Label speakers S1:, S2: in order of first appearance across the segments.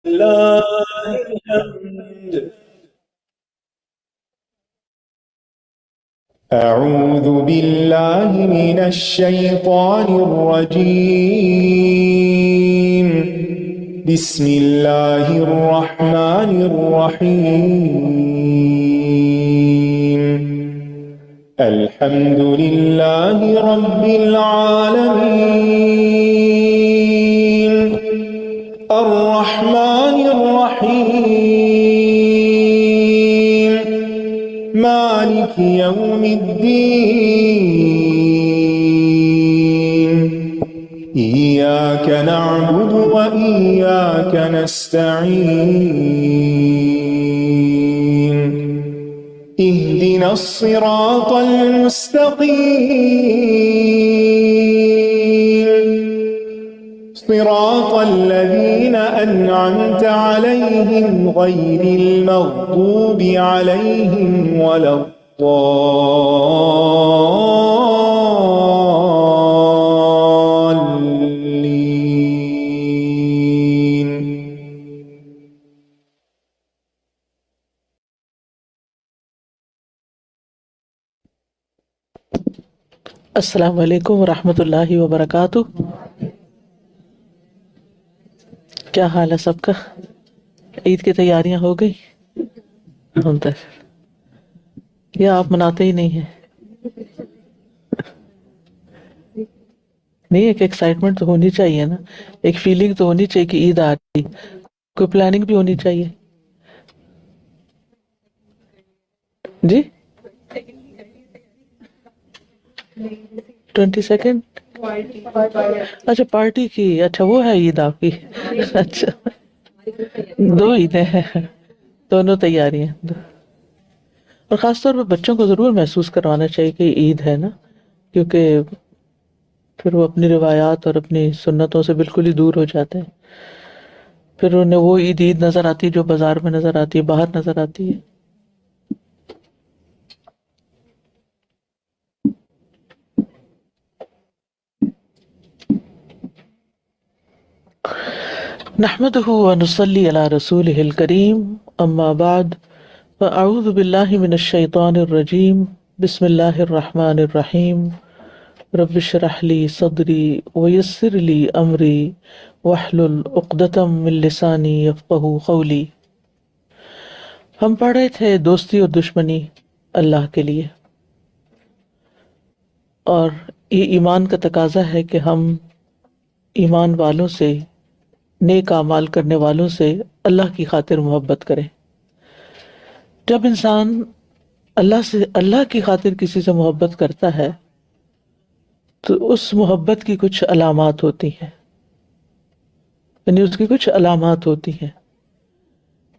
S1: لله الحمد. أعوذ بالله من الشيطان الرجيم. بسم الله الرحمن الرحيم. الحمد لله رب العالمين الرحمن الرحيم مالك يوم الدين. إياك نعبد وإياك نستعين. اهدنا الصراط المستقيم صراط الذين أنعمت عليهم غير المغضوب عليهم ولا الضالين.
S2: السلام علیکم ورحمۃ اللہ وبرکاتہ. کیا حال ہے سب کا؟ عید کی تیاریاں ہو گئی؟ یا آپ مناتے ہی نہیں ہیں؟ نہیں، ایک ایکسائٹمنٹ تو ہونی چاہیے نا، ایک فیلنگ تو ہونی چاہیے کہ عید آ رہی، کوئی پلاننگ بھی ہونی چاہیے. جی 22 اچھا پارٹی کی، اچھا وہ ہے عید آپ کی. اچھا دو عیدیں ہیں، دونوں تیاریاں. اور خاص طور پہ بچوں کو ضرور محسوس کروانا چاہیے کہ عید ہے نا، کیونکہ پھر وہ اپنی روایات اور اپنی سنتوں سے بالکل ہی دور ہو جاتے ہیں. پھر انہیں وہ عید نظر آتی ہے جو بازار میں نظر آتی ہے، باہر نظر آتی ہے. نحمده ونصلي على رسوله الكريم، اما بعد فاعوذ بالله من الشيطان الرجيم. بسم الله الرحمن الرحيم. رب اشرح لي صدري ويسر لي امري واحلل عقدة من لساني يفقهوا قولي. ہم پڑھ رہے تھے دوستی اور دشمنی اللہ کے لیے، اور یہ ایمان کا تقاضا ہے کہ ہم ایمان والوں سے، نیک اعمال کرنے والوں سے اللہ کی خاطر محبت کریں. جب انسان اللہ کی خاطر کسی سے محبت کرتا ہے تو اس محبت کی کچھ علامات ہوتی ہیں، یعنی اس کی کچھ علامات ہوتی ہیں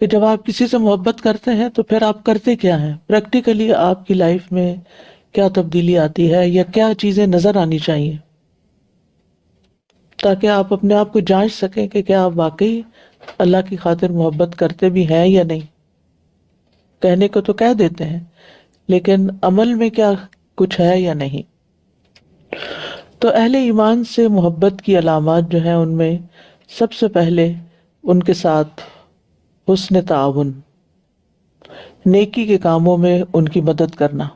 S2: کہ جب آپ کسی سے محبت کرتے ہیں تو پھر آپ کرتے کیا ہیں، پریکٹیکلی آپ کی لائف میں کیا تبدیلی آتی ہے یا کیا چیزیں نظر آنی چاہیے، تاکہ آپ اپنے آپ کو جانچ سکیں کہ کیا آپ واقعی اللہ کی خاطر محبت کرتے بھی ہیں یا نہیں. کہنے کو تو کہہ دیتے ہیں لیکن عمل میں کیا کچھ ہے یا نہیں. تو اہل ایمان سے محبت کی علامات جو ہیں ان میں سب سے پہلے ان کے ساتھ حسن تعاون، نیکی کے کاموں میں ان کی مدد کرنا،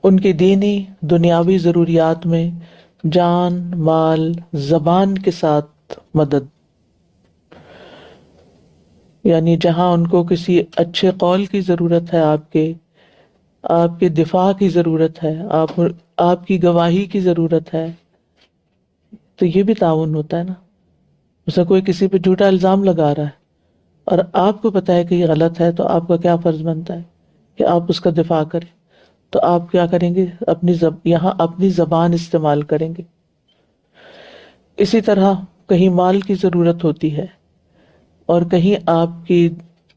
S2: ان کی دینی دنیاوی ضروریات میں جان مال زبان کے ساتھ مدد، یعنی جہاں ان کو کسی اچھے قول کی ضرورت ہے، آپ کے دفاع کی ضرورت ہے، آپ کی گواہی کی ضرورت ہے، تو یہ بھی تعاون ہوتا ہے نا. اسے کوئی کسی پہ جھوٹا الزام لگا رہا ہے اور آپ کو پتا ہے کہ یہ غلط ہے، تو آپ کا کیا فرض بنتا ہے کہ آپ اس کا دفاع کریں. تو آپ کیا کریں گے؟ یہاں اپنی زبان استعمال کریں گے. اسی طرح کہیں مال کی ضرورت ہوتی ہے اور کہیں آپ کی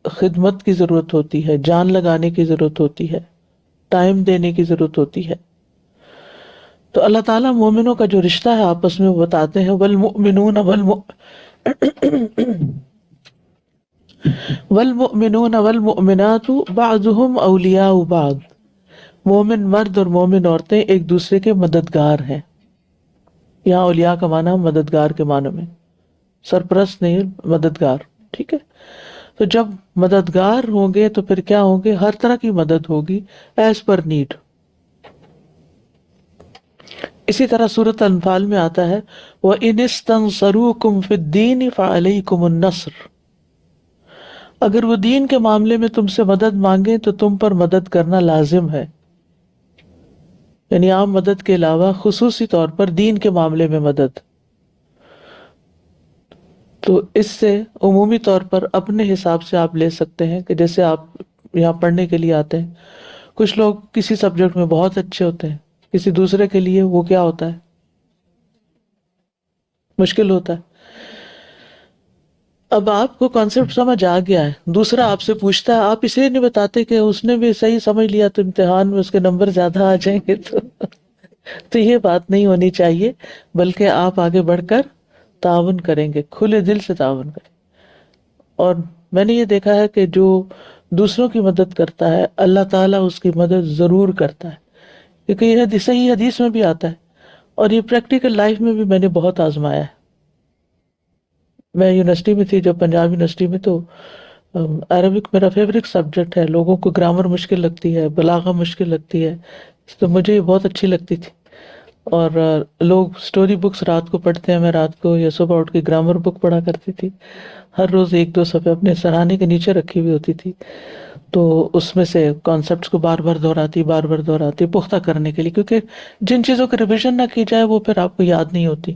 S2: خدمت کی ضرورت ہوتی ہے، جان لگانے کی ضرورت ہوتی ہے، ٹائم دینے کی ضرورت ہوتی ہے، تو اللہ تعالیٰ مومنوں کا جو رشتہ ہے آپس میں وہ بتاتے ہیں والمؤمنون والمؤمنات بعضهم اولیاء بعض. مومن مرد اور مومن عورتیں ایک دوسرے کے مددگار ہیں. یہاں اولیاء کا معنی مددگار کے معنی میں سرپرست نہیں، مددگار. ٹھیک ہے، تو جب مددگار ہوں گے تو پھر کیا ہوں گے؟ ہر طرح کی مدد ہوگی ایز پر نیڈ. اسی طرح سورۃ انفال میں آتا ہے وَإِنِ اسْتَنصَرُوكُمْ فِي الدِّينِ فَعَلَيْكُمُ النَّصْرُ. اگر وہ دین کے معاملے میں تم سے مدد مانگے تو تم پر مدد کرنا لازم ہے. یعنی عام مدد کے علاوہ خصوصی طور پر دین کے معاملے میں مدد. تو اس سے عمومی طور پر اپنے حساب سے آپ لے سکتے ہیں کہ جیسے آپ یہاں پڑھنے کے لیے آتے ہیں، کچھ لوگ کسی سبجیکٹ میں بہت اچھے ہوتے ہیں، کسی دوسرے کے لیے وہ کیا ہوتا ہے؟ مشکل ہوتا ہے. اب آپ کو کانسیپٹ سمجھ آ گیا ہے، دوسرا آپ سے پوچھتا ہے، آپ اس لیے نہیں بتاتے کہ اس نے بھی صحیح سمجھ لیا تو امتحان میں اس کے نمبر زیادہ آ جائیں گے. تو یہ بات نہیں ہونی چاہیے، بلکہ آپ آگے بڑھ کر تعاون کریں گے، کھلے دل سے تعاون کریں. اور میں نے یہ دیکھا ہے کہ جو دوسروں کی مدد کرتا ہے اللہ تعالیٰ اس کی مدد ضرور کرتا ہے، کیونکہ یہ صحیح حدیث میں بھی آتا ہے اور یہ پریکٹیکل لائف میں بھی میں نے بہت آزمایا ہے. میں یونیورسٹی میں تھی، جب پنجاب یونیورسٹی میں، تو عربک میرا فیوریٹ سبجیکٹ ہے. لوگوں کو گرامر مشکل لگتی ہے، بلاغہ مشکل لگتی ہے، تو مجھے یہ بہت اچھی لگتی تھی. اور لوگ سٹوری بکس رات کو پڑھتے ہیں، میں رات کو یا صبح اٹھ کے گرامر بک پڑھا کرتی تھی. ہر روز ایک دو صفحے اپنے سرہانے کے نیچے رکھی ہوئی ہوتی تھی، تو اس میں سے کانسیپٹس کو بار بار دہراتی پختہ کرنے کے لیے، کیونکہ جن چیزوں کی ریویژن نہ کی جائے وہ پھر آپ کو یاد نہیں ہوتی.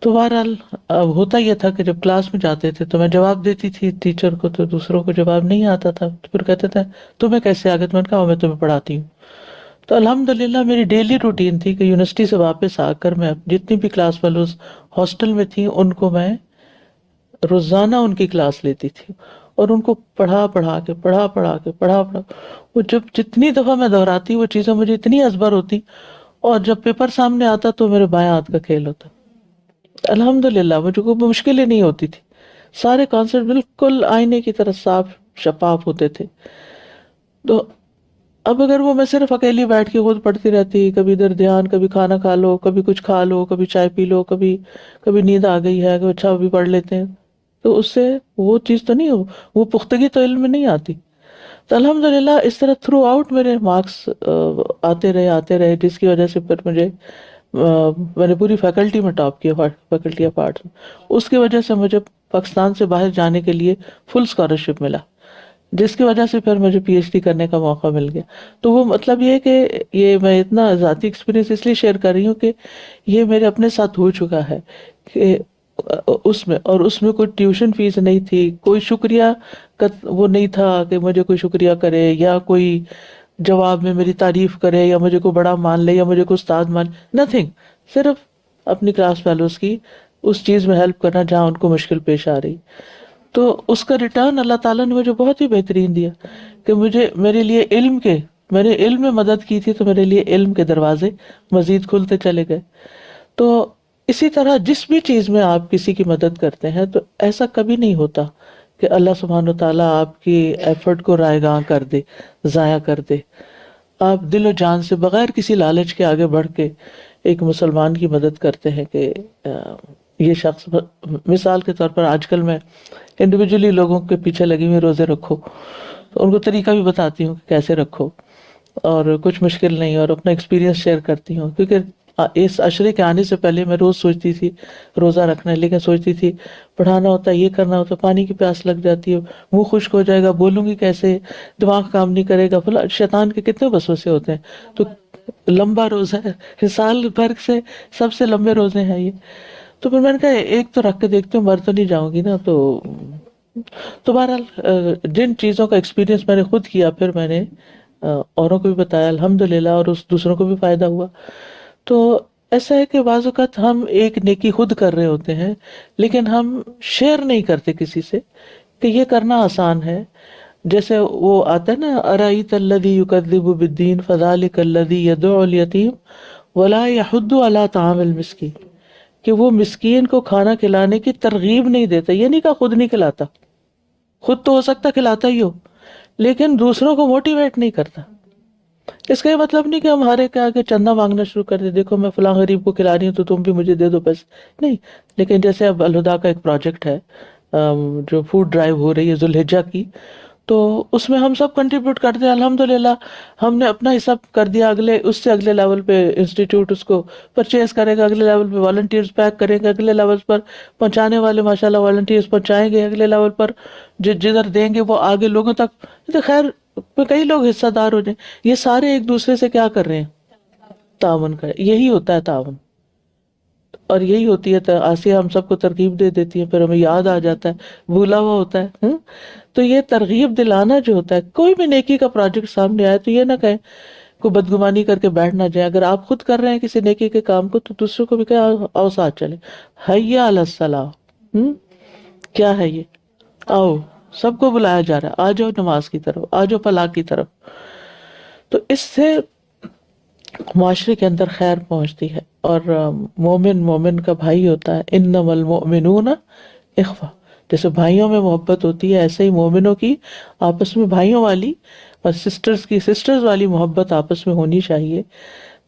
S2: تو بہرحال ہوتا یہ تھا کہ جب کلاس میں جاتے تھے تو میں جواب دیتی تھی ٹیچر کو، تو دوسروں کو جواب نہیں آتا تھا، تو پھر کہتے تھے تمہیں کیسے آ گیا؟ تو میں نے کہا میں تمہیں پڑھاتی ہوں. تو الحمدللہ میری ڈیلی روٹین تھی کہ یونیورسٹی سے واپس آ کر میں جتنی بھی کلاس فیلوز ہاسٹل میں تھیں ان کو میں روزانہ ان کی کلاس لیتی تھی، اور ان کو پڑھا کے وہ جب جتنی دفعہ میں دہراتی وہ چیزیں مجھے اتنی ازبر ہوتی، اور جب پیپر سامنے آتا تو میرے بائیں ہاتھ کا کھیل ہوتا. الحمدللہ مجھے کوئی مشکل ہی نہیں ہوتی تھی، سارے کانسیپٹ بالکل آئینے کی طرح صاف شفاف ہوتے تھے. تو اب اگر وہ میں صرف اکیلی بیٹھ کے خود پڑھتی رہتی، کبھی ادھر دھیان، کبھی کھانا کھا لو، کبھی کچھ کھا لو، کبھی چائے پی لو، کبھی نیند آ گئی ہے کہ اچھا ابھی پڑھ لیتے ہیں، تو اس سے وہ چیز تو نہیں ہو، وہ پختگی تو علم میں نہیں آتی. تو الحمدللہ اس طرح تھرو آؤٹ میرے مارکس آتے رہے، جس کی وجہ سے پھر میں نے پوری فیکلٹی میں ٹاپ کیا، فیکلٹی آف آرٹس میں. اس کی وجہ سے مجھے پاکستان سے باہر جانے کے لیے فل اسکالرشپ ملا، جس کی وجہ سے پھر مجھے پی ایچ ڈی کرنے کا موقع مل گیا. تو وہ مطلب یہ کہ یہ میں اتنا ذاتی ایکسپیرینس اس لیے شیئر کر رہی ہوں کہ یہ میرے اپنے ساتھ ہو چکا ہے کہ اس میں کوئی ٹیوشن فیس نہیں تھی، کوئی شکریہ کا وہ نہیں تھا کہ مجھے کوئی شکریہ کرے یا کوئی جواب میں میری تعریف کرے یا مجھے کوئی بڑا مان لے یا مجھے کوئی استاد مان، نتھنگ. صرف اپنی کلاس فیلوز کی اس چیز میں ہیلپ کرنا جہاں ان کو مشکل پیش آ رہی. تو اس کا ریٹرن اللہ تعالیٰ نے مجھے بہت ہی بہترین دیا کہ میرے لیے میں نے علم میں مدد کی تھی، تو میرے لیے علم کے دروازے مزید کھلتے چلے گئے. تو اسی طرح جس بھی چیز میں آپ کسی کی مدد کرتے ہیں تو ایسا کبھی نہیں ہوتا کہ اللہ سبحانہ و تعالیٰ آپ کی ایفرٹ کو رائے گاں کر دے، ضائع کر دے. آپ دل و جان سے بغیر کسی لالچ کے آگے بڑھ کے ایک مسلمان کی مدد کرتے ہیں کہ یہ شخص، مثال کے طور پر آج کل میں انڈیویجولی لوگوں کے پیچھے لگی ہوئی روزے رکھو، تو ان کو طریقہ بھی بتاتی ہوں کہ کیسے رکھو، اور کچھ مشکل نہیں، اور اپنا ایکسپیرینس شیئر کرتی ہوں. کیونکہ اس عشرے کے آنے سے پہلے میں روز سوچتی تھی روزہ رکھنا ہے، لیکن سوچتی تھی پڑھانا ہوتا ہے، یہ کرنا ہوتا ہے، پانی کی پیاس لگ جاتی ہے، منہ خشک ہو جائے گا، بولوں گی کیسے، دماغ کام نہیں کرے گا، فلاں شیطان کے کتنے وسوسے ہوتے ہیں. تو لمبا روزہ ہے، سال بھر سے سب سے لمبے روزے ہیں یہ. تو پھر میں نے کہا ایک تو رکھ کے دیکھتے ہوں، مر تو نہیں جاؤں گی نا. تو بہرحال جن چیزوں کا ایکسپیرینس میں نے خود کیا، پھر میں نے اوروں کو بھی بتایا الحمدللہ، اور اس دوسروں کو بھی فائدہ ہوا. تو ایسا ہے کہ بعض اوقات ہم ایک نیکی خود کر رہے ہوتے ہیں لیکن ہم شیئر نہیں کرتے کسی سے کہ یہ کرنا آسان ہے. جیسے وہ آتا ہے نا، ارأیت الذی یکذب بالدین فذلک الذی یدعو الیتیم ولا یحض علی طعام المسکین، کہ وہ مسکین کو کھانا کھلانے کی ترغیب نہیں دیتا. یہ نہیں کہا خود نہیں کھلاتا، خود تو ہو سکتا کھلاتا ہی ہو، لیکن دوسروں کو موٹیویٹ نہیں کرتا. اس کا یہ مطلب نہیں کہ ہم ہر ایک کے آگے چندہ مانگنا شروع کر دیں، دیکھو میں فلاں غریب کو کھلا رہی ہوں تو تم بھی مجھے دے دو پیسے، نہیں. لیکن جیسے اب الہدا کا ایک پروجیکٹ ہے، جو فوڈ ڈرائیو ہو رہی ہے ذوالحجہ کی، تو اس میں ہم سب کنٹریبیوٹ کرتے ہیں. الحمدللہ ہم نے اپنا حصہ کر دیا، اگلے اس سے اگلے لیول پہ انسٹیٹیوٹ اس کو پرچیز کرے گا، اگلے لیول پہ والنٹیئرز پیک کریں گے، اگلے لیول پر پہنچانے والے ماشاءاللہ والنٹیئرز پہنچائیں گے، اگلے لیول پر جدھر دیں گے وہ آگے لوگوں تک. تو خیر کئی لوگ حصہ دار ہو جائیں. یہ سارے ایک دوسرے سے کیا کر رہے ہیں؟ تعاون کا. یہی ہوتا ہے تعاون، اور یہی ہوتی ہے آسیہ ہم سب کو ترغیب دے دیتی ہے، پھر ہمیں یاد آ جاتا ہے، بھولا ہوا ہوتا ہے. تو یہ ترغیب دلانا جو ہوتا ہے، کوئی بھی نیکی کا پروجیکٹ سامنے آئے تو یہ نہ کہیں کوئی بدگمانی کر کے بیٹھ نہ جائے. اگر آپ خود کر رہے ہیں کسی نیکی کے کام کو تو دوسروں کو بھی کہیں آؤ ساتھ چلے، حیا علی الصلاح. کیا ہے یہ؟ آؤ، سب کو بلایا جا رہا ہے، آ جاؤ نماز کی طرف، آ جاؤ فلاح کی طرف. تو اس سے معاشرے کے اندر خیر پہنچتی ہے. اور مومن مومن کا بھائی ہوتا ہے، انما المؤمنون اخوہ. جیسے بھائیوں میں محبت ہوتی ہے، ایسے ہی مومنوں کی آپس میں بھائیوں والی اور سسٹرز والی محبت آپس میں ہونی چاہیے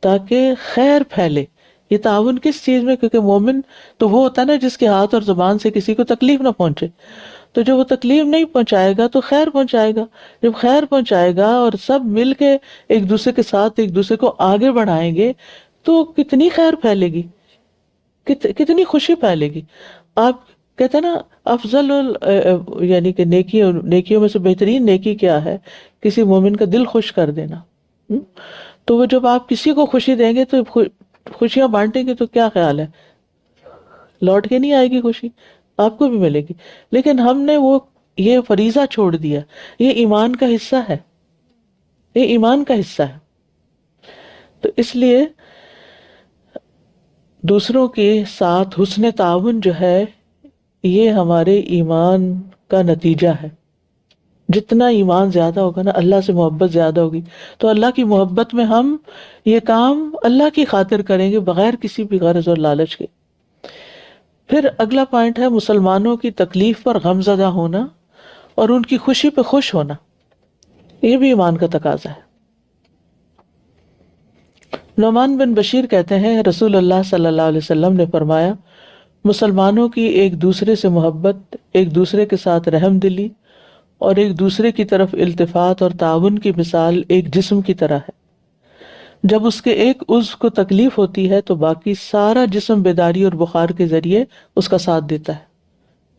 S2: تاکہ خیر پھیلے. یہ تعاون کس چیز میں؟ کیونکہ مومن تو وہ ہوتا ہے نا جس کے ہاتھ اور زبان سے کسی کو تکلیف نہ پہنچے. تو جب وہ تکلیف نہیں پہنچائے گا تو خیر پہنچائے گا. جب خیر پہنچائے گا اور سب مل کے ایک دوسرے کے ساتھ ایک دوسرے کو آگے بڑھائیں گے تو کتنی خیر پھیلے گی، کتنی خوشی پھیلے گی. آپ کہتے ہیں نا افضل یعنی کہ نیکیوں میں سے بہترین نیکی کیا ہے؟ کسی مومن کا دل خوش کر دینا. تو وہ جب آپ کسی کو خوشی دیں گے تو خوشیاں بانٹیں گے تو کیا خیال ہے، لوٹ کے نہیں آئے گی خوشی، آپ کو بھی ملے گی. لیکن ہم نے یہ فریضہ چھوڑ دیا. یہ ایمان کا حصہ ہے، یہ ایمان کا حصہ ہے. تو اس لیے دوسروں کے ساتھ حسن تعاون جو ہے یہ ہمارے ایمان کا نتیجہ ہے. جتنا ایمان زیادہ ہوگا نا، اللہ سے محبت زیادہ ہوگی، تو اللہ کی محبت میں ہم یہ کام اللہ کی خاطر کریں گے بغیر کسی بھی غرض اور لالچ کے. پھر اگلا پوائنٹ ہے مسلمانوں کی تکلیف پر غم زدہ ہونا اور ان کی خوشی پہ خوش ہونا. یہ بھی ایمان کا تقاضا ہے. نعمان بن بشیر کہتے ہیں رسول اللہ صلی اللہ علیہ وسلم نے فرمایا، مسلمانوں کی ایک دوسرے سے محبت، ایک دوسرے کے ساتھ رحم دلی اور ایک دوسرے کی طرف التفات اور تعاون کی مثال ایک جسم کی طرح ہے. جب اس کے ایک عضو کو تکلیف ہوتی ہے تو باقی سارا جسم بیداری اور بخار کے ذریعے اس کا ساتھ دیتا ہے.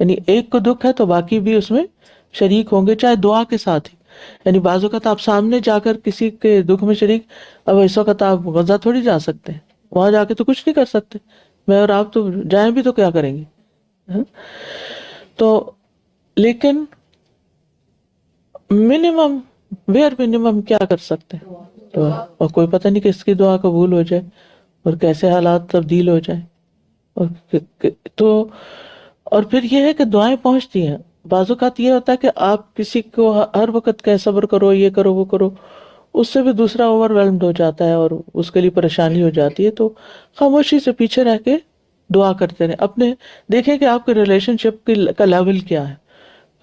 S2: یعنی ایک کو دکھ ہے تو باقی بھی اس میں شریک ہوں گے، چاہے دعا کے ساتھ ہی. یعنی بعض اوقات آپ سامنے جا کر کسی کے دکھ میں شریک، اب اس وقت آپ غزہ تھوڑی جا سکتے ہیں، وہاں جا کے تو کچھ نہیں کر سکتے، میں اور آپ تو جائیں بھی تو کیا کریں گے. تو لیکن منیمم کیا کر سکتے ہیں؟ اور کوئی پتہ نہیں کس کی دعا قبول ہو جائے اور کیسے حالات تبدیل ہو جائیں. اور پھر یہ ہے کہ دعائیں پہنچتی ہیں. بعض اوقات یہ ہوتا ہے کہ آپ کسی کو ہر وقت کہیں صبر کرو، یہ کرو، وہ کرو، اس سے بھی دوسرا اوور ویلمڈ ہو جاتا ہے اور اس کے لیے پریشانی ہو جاتی ہے. تو خاموشی سے پیچھے رہ کے دعا کرتے رہیں. اپنے دیکھیں کہ آپ کے ریلیشن شپ کا لیول کیا ہے.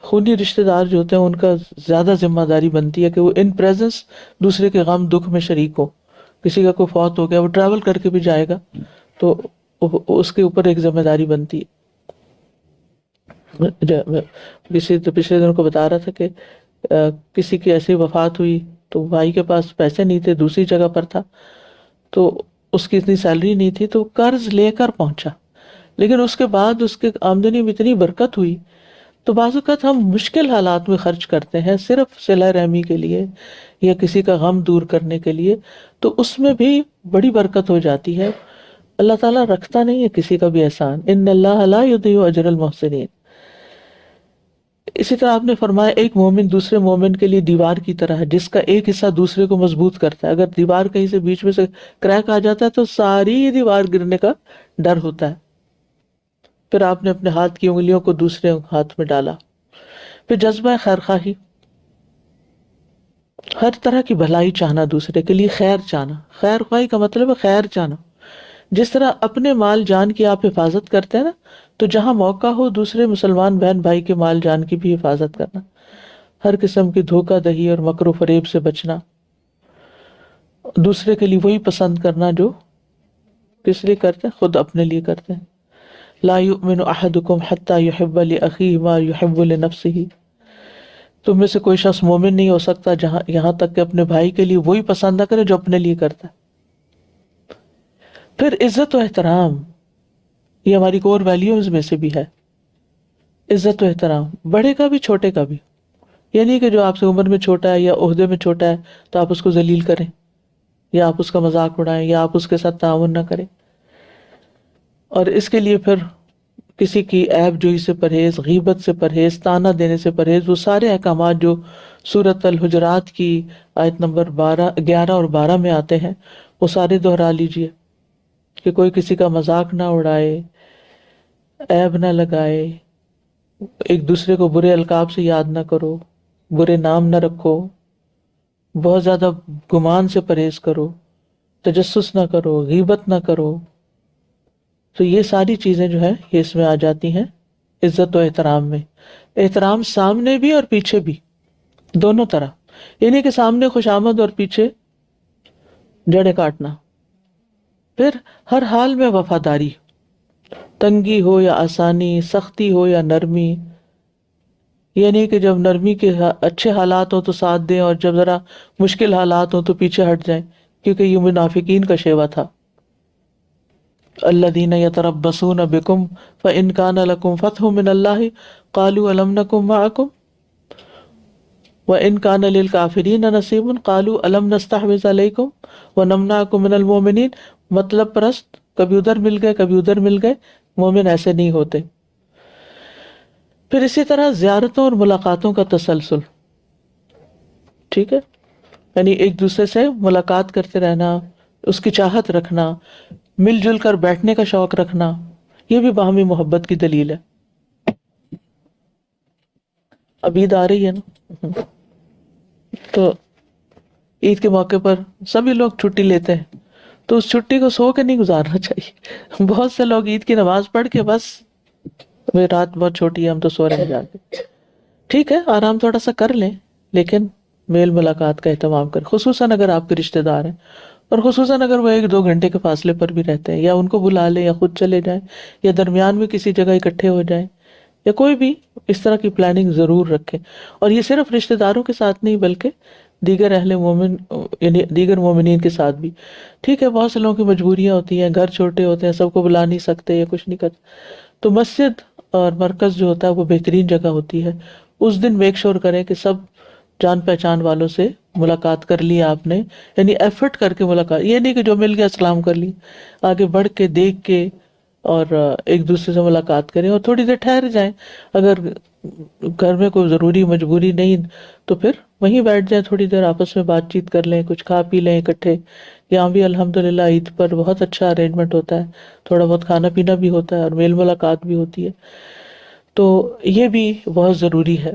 S2: خونی رشتہ دار جو ہوتے ہیں ان کا زیادہ ذمہ داری بنتی ہے کہ وہ ان پریزنس دوسرے کے غم دکھ میں شریک ہو. کسی کا کوئی فوت ہو گیا، وہ ٹریول کر کے بھی جائے گا تو اس کے اوپر ایک ذمہ داری بنتی ہے. پچھلے دنوں کو بتا رہا تھا کہ کسی کی ایسی وفات ہوئی تو بھائی کے پاس پیسے نہیں تھے، دوسری جگہ پر تھا، تو اس کی اتنی سیلری نہیں تھی تو قرض لے کر پہنچا. لیکن اس کے بعد اس کے آمدنی میں اتنی برکت ہوئی. تو بعض اوقات ہم مشکل حالات میں خرچ کرتے ہیں صرف صلہ رحمی کے لیے یا کسی کا غم دور کرنے کے لیے، تو اس میں بھی بڑی برکت ہو جاتی ہے. اللہ تعالیٰ رکھتا نہیں ہے کسی کا بھی احسان، ان اللہ لا یضیع اجر المحسنین. اسی طرح آپ نے فرمایا ایک مومن دوسرے مومن کے لیے دیوار کی طرح ہے جس کا ایک حصہ دوسرے کو مضبوط کرتا ہے. اگر دیوار کہیں سے بیچ میں سے کریک آ جاتا ہے تو ساری دیوار گرنے کا ڈر ہوتا ہے. پھر آپ نے اپنے ہاتھ کی انگلیوں کو دوسرے ہاتھ میں ڈالا. پھر جذبہ خیر خواہی، ہر طرح کی بھلائی چاہنا، دوسرے کے لیے خیر چاہنا. خیر خواہی کا مطلب ہے خیر چاہنا. جس طرح اپنے مال جان کی آپ حفاظت کرتے ہیں نا، تو جہاں موقع ہو دوسرے مسلمان بہن بھائی کے مال جان کی بھی حفاظت کرنا. ہر قسم کی دھوکہ دہی اور مکر و فریب سے بچنا. دوسرے کے لیے وہی پسند کرنا جو کس لیے کرتے ہیں؟ خود اپنے لیے کرتے ہیں. لا یؤمن احدکم حتی یحب لاخیہ ما یحب لنفسہ. تم میں سے کوئی شخص مومن نہیں ہو سکتا یہاں تک کہ اپنے بھائی کے لیے وہی پسند نہ کرے جو اپنے لیے کرتا ہے. پھر عزت و احترام، یہ ہماری کور ویلیوز میں سے بھی ہے. عزت و احترام، بڑے کا بھی چھوٹے کا بھی. یہ نہیں کہ جو آپ سے عمر میں چھوٹا ہے یا عہدے میں چھوٹا ہے تو آپ اس کو ذلیل کریں یا آپ اس کا مذاق اڑائیں یا آپ اس کے ساتھ تعاون نہ کریں. اور اس کے لیے پھر کسی کی عیب جوئی سے پرہیز، غیبت سے پرہیز، طعنہ دینے سے پرہیز، وہ سارے احکامات جو سورۃ الحجرات کی آیت نمبر 11 اور 12 میں آتے ہیں وہ سارے دہرا لیجئے کہ کوئی کسی کا مذاق نہ اڑائے، عیب نہ لگائے، ایک دوسرے کو برے القاب سے یاد نہ کرو، برے نام نہ رکھو، بہت زیادہ گمان سے پرہیز کرو، تجسس نہ کرو، غیبت نہ کرو. تو یہ ساری چیزیں جو ہے یہ اس میں آ جاتی ہیں عزت و احترام میں. احترام سامنے بھی اور پیچھے بھی، دونوں طرح. یعنی کہ سامنے خوش آمد اور پیچھے جڑیں کاٹنا. پھر ہر حال میں وفاداری، تنگی ہو یا آسانی، سختی ہو یا نرمی. یہ نہیں کہ جب نرمی کے اچھے حالات ہوں تو ساتھ دیں اور جب ذرا مشکل حالات ہوں تو پیچھے ہٹ جائیں، کیونکہ یہ منافقین کا شیوہ تھا. الذین یتربصون بکم فإن کان لکم فتح من اللہ قالوا الم نکن معکم وإن کان للکافرین نصیب قالوا الم نستحوذ علیکم ونمنعکم من المؤمنین. مطلب پرست، کبھی ادھر مل گئے کبھی ادھر مل گئے. مومن ایسے نہیں ہوتے. پھر اسی طرح زیارتوں اور ملاقاتوں کا تسلسل، ٹھیک ہے، یعنی ایک دوسرے سے ملاقات کرتے رہنا، اس کی چاہت رکھنا، مل جل کر بیٹھنے کا شوق رکھنا، یہ بھی باہمی محبت کی دلیل ہے. اب عید آ رہی ہے نا، تو عید کے موقع پر سبھی لوگ چھٹی لیتے ہیں، تو اس چھٹی کو سو کے نہیں گزارنا چاہیے. بہت سے لوگ عید کی نماز پڑھ کے بس رات بہت چھوٹی ہے ہم تو سو رہے ہیں جا کے. ٹھیک ہے، آرام تھوڑا سا کر لیں لیکن میل ملاقات کا اہتمام کریں، خصوصاً اگر آپ کے رشتہ دار ہیں اور خصوصاً اگر وہ 1-2 گھنٹے کے فاصلے پر بھی رہتے ہیں، یا ان کو بلا لیں یا خود چلے جائیں یا درمیان میں کسی جگہ اکٹھے ہو جائیں، یا کوئی بھی اس طرح کی پلاننگ ضرور رکھیں. اور یہ صرف رشتہ داروں کے ساتھ نہیں بلکہ دیگر اہل مومن یعنی دیگر مومنین کے ساتھ بھی. ٹھیک ہے، بہت سے لوگوں کی مجبوریاں ہوتی ہیں، گھر چھوٹے ہوتے ہیں، سب کو بلا نہیں سکتے یا کچھ نہیں کرتے، تو مسجد اور مرکز جو ہوتا ہے وہ بہترین جگہ ہوتی ہے. اس دن میک شور کریں کہ سب جان پہچان والوں سے ملاقات کر لی آپ نے، یعنی ایفرٹ کر کے ملاقات. یہ نہیں کہ جو مل گیا سلام کر لی، آگے بڑھ کے دیکھ کے اور ایک دوسرے سے ملاقات کریں اور تھوڑی دیر ٹھہر جائیں. اگر گھر میں کوئی ضروری مجبوری نہیں تو پھر وہیں بیٹھ جائیں، تھوڑی دیر آپس میں بات چیت کر لیں، کچھ کھا پی لیں اکٹھے. یہاں بھی الحمدللہ عید پر بہت اچھا ارینجمنٹ ہوتا ہے، تھوڑا بہت کھانا پینا بھی ہوتا ہے اور میل ملاقات بھی ہوتی ہے. تو یہ بھی بہت ضروری ہے،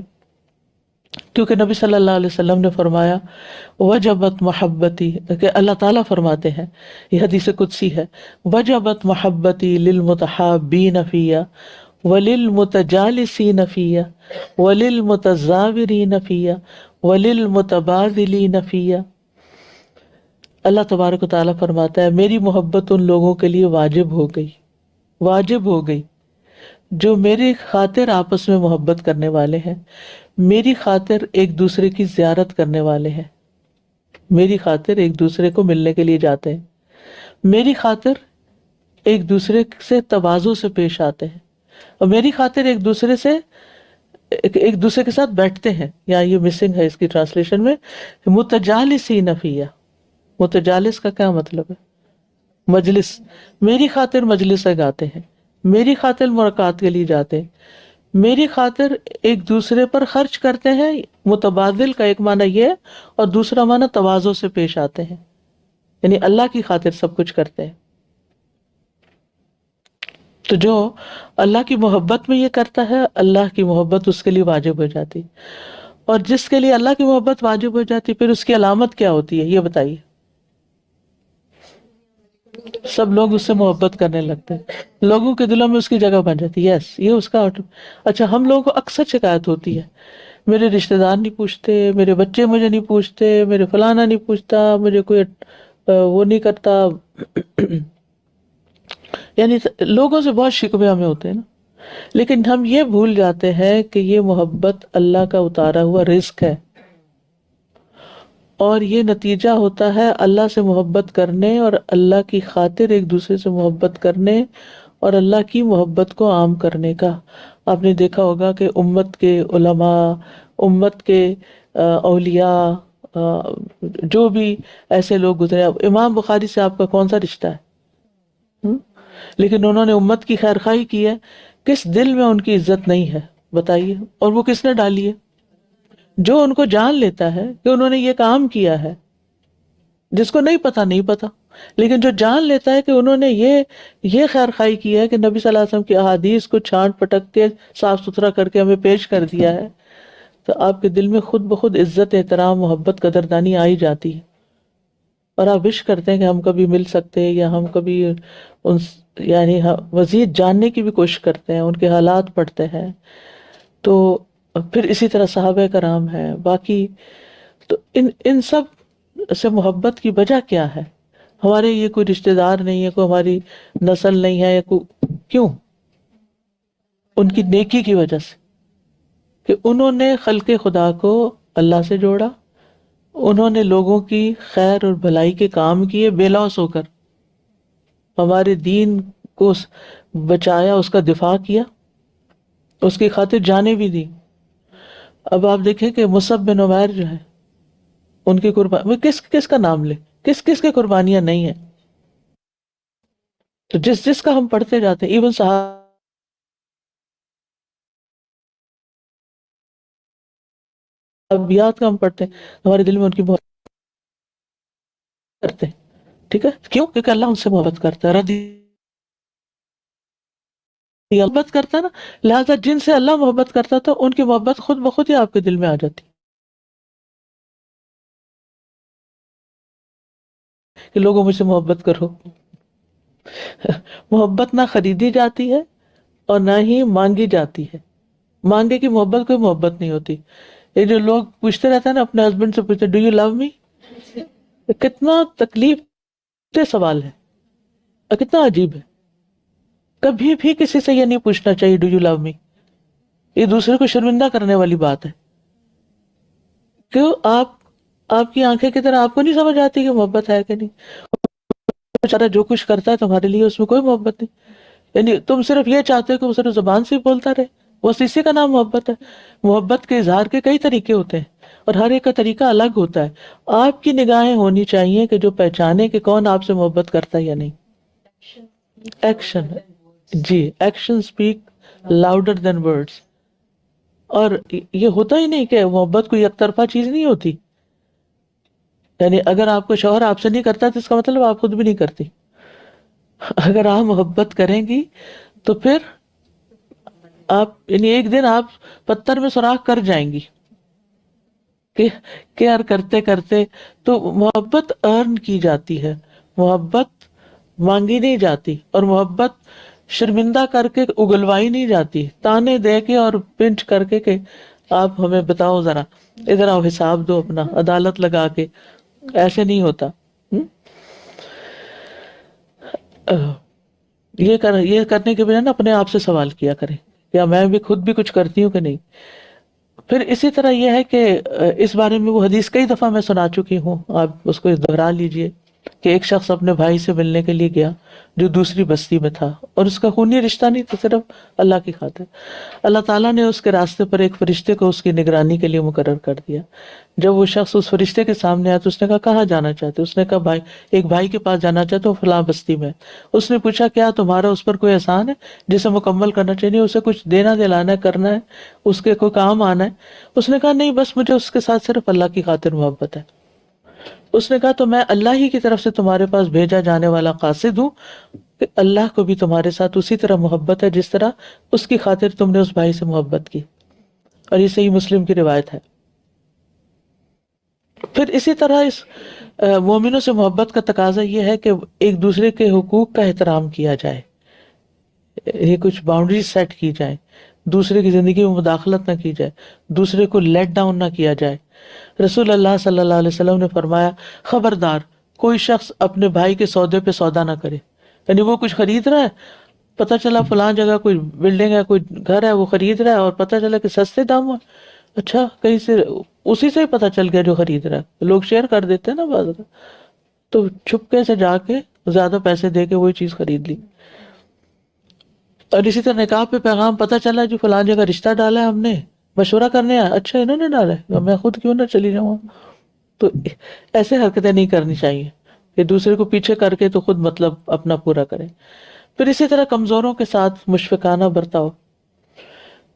S2: کیونکہ نبی صلی اللہ علیہ وسلم نے فرمایا وجبت محبتی، کہ اللہ تعالیٰ فرماتے ہیں، یہ حدیث قدسی ہے، وجبت محبتی للمتحابین فیہ وللمتجالسین فیہ وللمتزاورین فیہ وللمتبادلین فیہ. اللہ تبارک و تعالیٰ فرماتا ہے میری محبت ان لوگوں کے لیے واجب ہو گئی جو میری خاطر آپس میں محبت کرنے والے ہیں، میری خاطر ایک دوسرے کی زیارت کرنے والے ہیں، میری خاطر ایک دوسرے کو ملنے کے لیے جاتے ہیں، میری خاطر ایک دوسرے سے تواضع سے پیش آتے ہیں، اور میری خاطر ایک دوسرے کے ساتھ بیٹھتے ہیں. یا یہ مسنگ ہے اس کی ٹرانسلیشن میں، متجالسین فیہ. متجالس کا کیا مطلب ہے؟ مجلس. میری خاطر مجلس لگاتے ہیں، میری خاطر ملاقات کے لیے جاتے ہیں، میری خاطر ایک دوسرے پر خرچ کرتے ہیں. متبادل کا ایک معنی یہ ہے اور دوسرا معنی تواضع سے پیش آتے ہیں، یعنی اللہ کی خاطر سب کچھ کرتے ہیں. تو جو اللہ کی محبت میں یہ کرتا ہے، اللہ کی محبت اس کے لیے واجب ہو جاتی. اور جس کے لیے اللہ کی محبت واجب ہو جاتی پھر اس کی علامت کیا ہوتی ہے یہ بتائیے؟ سب لوگ اس سے محبت کرنے لگتے ہیں، لوگوں کے دلوں میں اس کی جگہ بن جاتی ہے. یس، یہ اس کا اچھا. ہم لوگوں کو اکثر شکایت ہوتی ہے میرے رشتہ دار نہیں پوچھتے، میرے بچے مجھے نہیں پوچھتے، میرے فلانا نہیں پوچھتا، مجھے کوئی وہ نہیں کرتا. یعنی لوگوں سے بہت شکوے ہمیں ہوتے ہیں نا، لیکن ہم یہ بھول جاتے ہیں کہ یہ محبت اللہ کا اتارا ہوا رزق ہے، اور یہ نتیجہ ہوتا ہے اللہ سے محبت کرنے اور اللہ کی خاطر ایک دوسرے سے محبت کرنے اور اللہ کی محبت کو عام کرنے کا. آپ نے دیکھا ہوگا کہ امت کے علماء، امت کے اولیاء، جو بھی ایسے لوگ گزرے، اب امام بخاری سے آپ کا کون سا رشتہ ہے؟ ہم؟ لیکن انہوں نے امت کی خیر خواہی کی ہے. کس دل میں ان کی عزت نہیں ہے بتائیے؟ اور وہ کس نے ڈالی ہے؟ جو ان کو جان لیتا ہے کہ انہوں نے یہ کام کیا ہے. جس کو نہیں پتا نہیں پتا، لیکن جو جان لیتا ہے کہ انہوں نے یہ خیر خواہی کی ہے کہ نبی صلی اللہ علیہ وسلم کی احادیث کو چھانٹ پٹک کے صاف ستھرا کر کے ہمیں پیش کر دیا ہے، تو آپ کے دل میں خود بخود عزت، احترام، محبت، قدردانی آئی جاتی ہے، اور آپ وش کرتے ہیں کہ ہم کبھی مل سکتے ہیں، یا ہم کبھی ان یعنی مزید جاننے کی بھی کوشش کرتے ہیں، ان کے حالات پڑھتے ہیں. تو پھر اسی طرح صحابہ کرام ہیں باقی. تو ان سب سے محبت کی وجہ کیا ہے؟ ہمارے یہ کوئی رشتہ دار نہیں ہے، کوئی ہماری نسل نہیں ہے، یا کیوں؟ ان کی نیکی کی وجہ سے، کہ انہوں نے خلق خدا کو اللہ سے جوڑا، انہوں نے لوگوں کی خیر اور بھلائی کے کام کیے بے لوث ہو کر، ہمارے دین کو بچایا، اس کا دفاع کیا، اس کی خاطر جانیں بھی دی. اب آپ دیکھیں کہ مصعب بن عمیر جو ہے، ان کی قربانی کس کس کا نام لے، کس کس کی قربانیاں نہیں ہیں. تو جس جس کا ہم پڑھتے جاتے ہیں، ایون صحابیات کا ہم پڑھتے ہیں، ہمارے دل میں ان کی بہت کرتے ہیں. ٹھیک ہے، کیوں؟ کیونکہ اللہ ان سے محبت کرتا ہے، رضی محبت کرتا ہے نا، لہذا جن سے اللہ محبت کرتا تھا ان کی محبت خود بخود ہی آپ کے دل میں آ جاتی کہ لوگوں مجھ سے محبت کرو. محبت نہ خریدی جاتی ہے اور نہ ہی مانگی جاتی ہے. مانگے کی محبت کوئی محبت نہیں ہوتی. یہ جو لوگ پوچھتے رہتے ہیں نا، اپنے ہسبینڈ سے پوچھتے ڈو یو لو می، کتنا تکلیف دہ سوال ہے اور کتنا عجیب ہے. کبھی بھی کسی سے یہ نہیں پوچھنا چاہیے ڈو یو لو می. یہ دوسرے کو شرمندہ کرنے والی بات ہے. کیوں؟ آپ کی آنکھیں کی طرح آپ کو نہیں سمجھ آتی کہ محبت ہے کہ نہیں؟ بیچارہ جو کچھ کرتا ہے تمہارے لیے اس میں کوئی محبت نہیں. یعنی تم صرف یہ چاہتے ہو کہ وہ صرف زبان سے ہی بولتا رہے، بس اسی کا نام محبت ہے. محبت کے اظہار کے کئی طریقے ہوتے ہیں اور ہر ایک کا طریقہ الگ ہوتا ہے. آپ کی نگاہیں ہونی چاہیے کہ جو پہچانے کہ کون آپ سے محبت کرتا ہے یا نہیں. ایکشن، جی، action speak louder than words. اور یہ ہوتا ہی نہیں کہ محبت کوئی یک طرفہ چیز نہیں ہوتی. یعنی اگر آپ کو شوہر آپ سے نہیں کرتا تو اس کا مطلب آپ خود بھی نہیں کرتی. اگر آپ محبت کریں گی تو پھر آپ یعنی ایک دن آپ پتھر میں سوراخ کر جائیں گی کہ کیئر کرتے کرتے. تو محبت ارن کی جاتی ہے، محبت مانگی نہیں جاتی، اور محبت شرمندہ کر کے اگلوائی نہیں جاتی، تانے دے کے اور پنچ کر کے کہ آپ ہمیں بتاؤ ذرا، ادھر آؤ حساب دو اپنا، عدالت لگا کے. ایسے نہیں ہوتا. یہ کرنے کے بجائے نا اپنے آپ سے سوال کیا کریں، کیا میں بھی خود بھی کچھ کرتی ہوں کہ نہیں. پھر اسی طرح یہ ہے کہ اس بارے میں وہ حدیث کئی دفعہ میں سنا چکی ہوں، آپ اس کو دہرا لیجئے کہ ایک شخص اپنے بھائی سے ملنے کے لیے گیا جو دوسری بستی میں تھا، اور اس کا خونی رشتہ نہیں تھا، صرف اللہ کی خاطر. اللہ تعالیٰ نے اس کے راستے پر ایک فرشتے کو اس کی نگرانی کے لیے مقرر کر دیا. جب وہ شخص اس فرشتے کے سامنے آیا تو اس نے کہا کہاں جانا چاہتے؟ اس نے کہا ایک بھائی کے پاس جانا چاہتا ہوں، فلاں بستی میں. اس نے پوچھا کیا تمہارا اس پر کوئی احسان ہے جسے مکمل کرنا چاہیے، اسے کچھ دینا دلانا ہے، کرنا ہے، اس کے کوئی کام آنا ہے؟ اس نے کہا نہیں، بس مجھے اس کے ساتھ صرف اللہ کی خاطر محبت ہے. اس نے کہا تو میں اللہ ہی کی طرف سے تمہارے پاس بھیجا جانے والا قاصد ہوں کہ اللہ کو بھی تمہارے ساتھ اسی طرح محبت ہے جس طرح اس کی خاطر تم نے اس بھائی سے محبت کی. اور یہ صحیح مسلم کی روایت ہے. پھر اسی طرح اس مومنوں سے محبت کا تقاضا یہ ہے کہ ایک دوسرے کے حقوق کا احترام کیا جائے، یہ کچھ باؤنڈریز سیٹ کی جائیں. دوسرے کی زندگی میں مداخلت نہ کی جائے، دوسرے کو لیٹ ڈاؤن نہ کیا جائے۔ رسول اللہ صلی اللہ علیہ وسلم نے فرمایا خبردار کوئی شخص اپنے بھائی کے سودے پہ سودا نہ کرے، یعنی وہ کچھ خرید رہا ہے، پتہ چلا فلاں جگہ کوئی بلڈنگ ہے، کوئی گھر ہے، وہ خرید رہا ہے اور پتہ چلا کہ سستے دام میں، اچھا کہیں سے اسی سے ہی پتہ چل گیا جو خرید رہا ہے، لوگ شیئر کر دیتے ہیں نا بعض اوقات، تو چھپکے سے جا کے زیادہ پیسے دے کے وہی چیز خرید لی۔ اور اسی طرح نکاح پہ پیغام پتہ چلا جو فلاں جگہ رشتہ ڈالا ہے ہم نے، مشورہ کرنے آیا، اچھا انہوں نے ڈالا ہے میں خود کیوں نہ چلی جاؤں۔ تو ایسے حرکتیں نہیں کرنی چاہیے کہ دوسرے کو پیچھے کر کے تو خود مطلب اپنا پورا کریں۔ پھر اسی طرح کمزوروں کے ساتھ مشفقانہ برتاؤ۔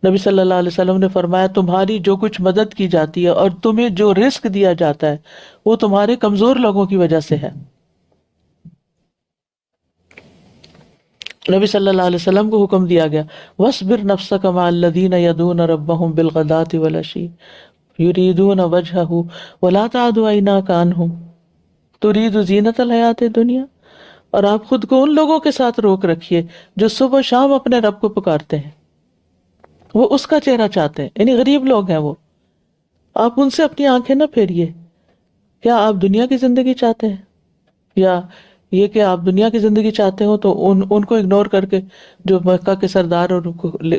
S2: نبی صلی اللہ علیہ وسلم نے فرمایا تمہاری جو کچھ مدد کی جاتی ہے اور تمہیں جو رزق دیا جاتا ہے وہ تمہارے کمزور لوگوں کی وجہ سے ہے۔ نبی صلی اللہ علیہ وسلم کو حکم دیا گیا وَاصْبِرْ نَفْسَكَ مَعَ الَّذِينَ يَدْعُونَ رَبَّهُمْ بِالْغَدَاةِ وَالْعَشِيِّ يُرِيدُونَ وَجْهَهُ وَلَا تَعْدُ عَيْنَاكَ عَنْهُمْ تُرِيدُ زِينَةَ الْحَيَاةِ الدُّنْيَا، اور آپ خود کو ان لوگوں کے ساتھ روک رکھیے جو صبح شام اپنے رب کو پکارتے ہیں، وہ اس کا چہرہ چاہتے ہیں، یعنی غریب لوگ ہیں وہ، آپ ان سے اپنی آنکھیں نہ پھیریے۔ کیا آپ دنیا کی زندگی چاہتے ہیں، یا یہ کہ آپ دنیا کی زندگی چاہتے ہو تو ان کو اگنور کر کے جو مکہ کے سردار اور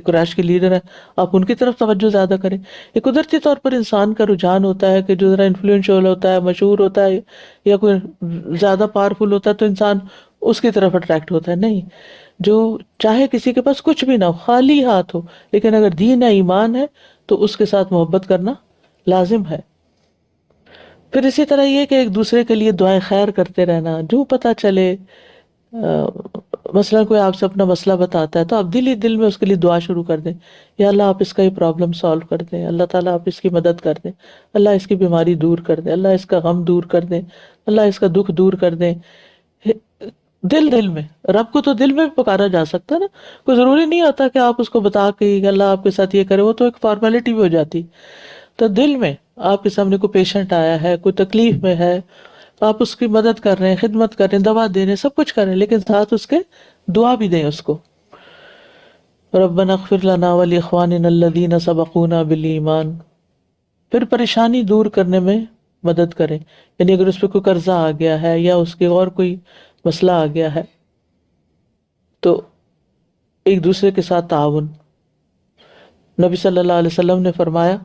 S2: قریش کے لیڈر ہیں آپ ان کی طرف توجہ زیادہ کریں۔ یہ قدرتی طور پر انسان کا رجحان ہوتا ہے کہ جو ذرا انفلوئنشل ہوتا ہے، مشہور ہوتا ہے یا کوئی زیادہ پاورفل ہوتا ہے تو انسان اس کی طرف اٹریکٹ ہوتا ہے۔ نہیں، جو چاہے کسی کے پاس کچھ بھی نہ ہو، خالی ہاتھ ہو، لیکن اگر دین ہے، ایمان ہے تو اس کے ساتھ محبت کرنا لازم ہے۔ پھر اسی طرح یہ کہ ایک دوسرے کے لیے دعائیں خیر کرتے رہنا، جو پتہ چلے مثلا کوئی آپ سے اپنا مسئلہ بتاتا ہے تو آپ دل ہی دل میں اس کے لیے دعا شروع کر دیں، یا اللہ آپ اس کا یہ پرابلم سالو کر دیں، اللہ تعالیٰ آپ اس کی مدد کر دیں، اللہ اس کی بیماری دور کر دیں، اللہ اس کا غم دور کر دیں، اللہ اس کا دکھ دور کر دیں۔ دل دل میں، رب کو تو دل میں بھی پکارا جا سکتا ہے نا، کوئی ضروری نہیں ہوتا کہ آپ اس کو بتا کے کہ اللہ آپ کے ساتھ یہ کرے، وہ تو ایک فارمیلٹی بھی ہو جاتی۔ تو دل میں آپ کے سامنے کوئی پیشنٹ آیا ہے، کوئی تکلیف میں ہے، آپ اس کی مدد کر رہے ہیں، خدمت کر رہے ہیں، دوا دے رہے ہیں، سب کچھ کر رہے ہیں، لیکن ساتھ اس کے دعا بھی دیں اس کو، ربنا اغفر لنا ولاخواننا الذین سبقونا بالایمان۔ پھر پریشانی دور کرنے میں مدد کریں، یعنی اگر اس پہ کوئی قرضہ آ گیا ہے یا اس کے اور کوئی مسئلہ آ گیا ہے تو ایک دوسرے کے ساتھ تعاون۔ نبی صلی اللہ علیہ وسلم نے فرمایا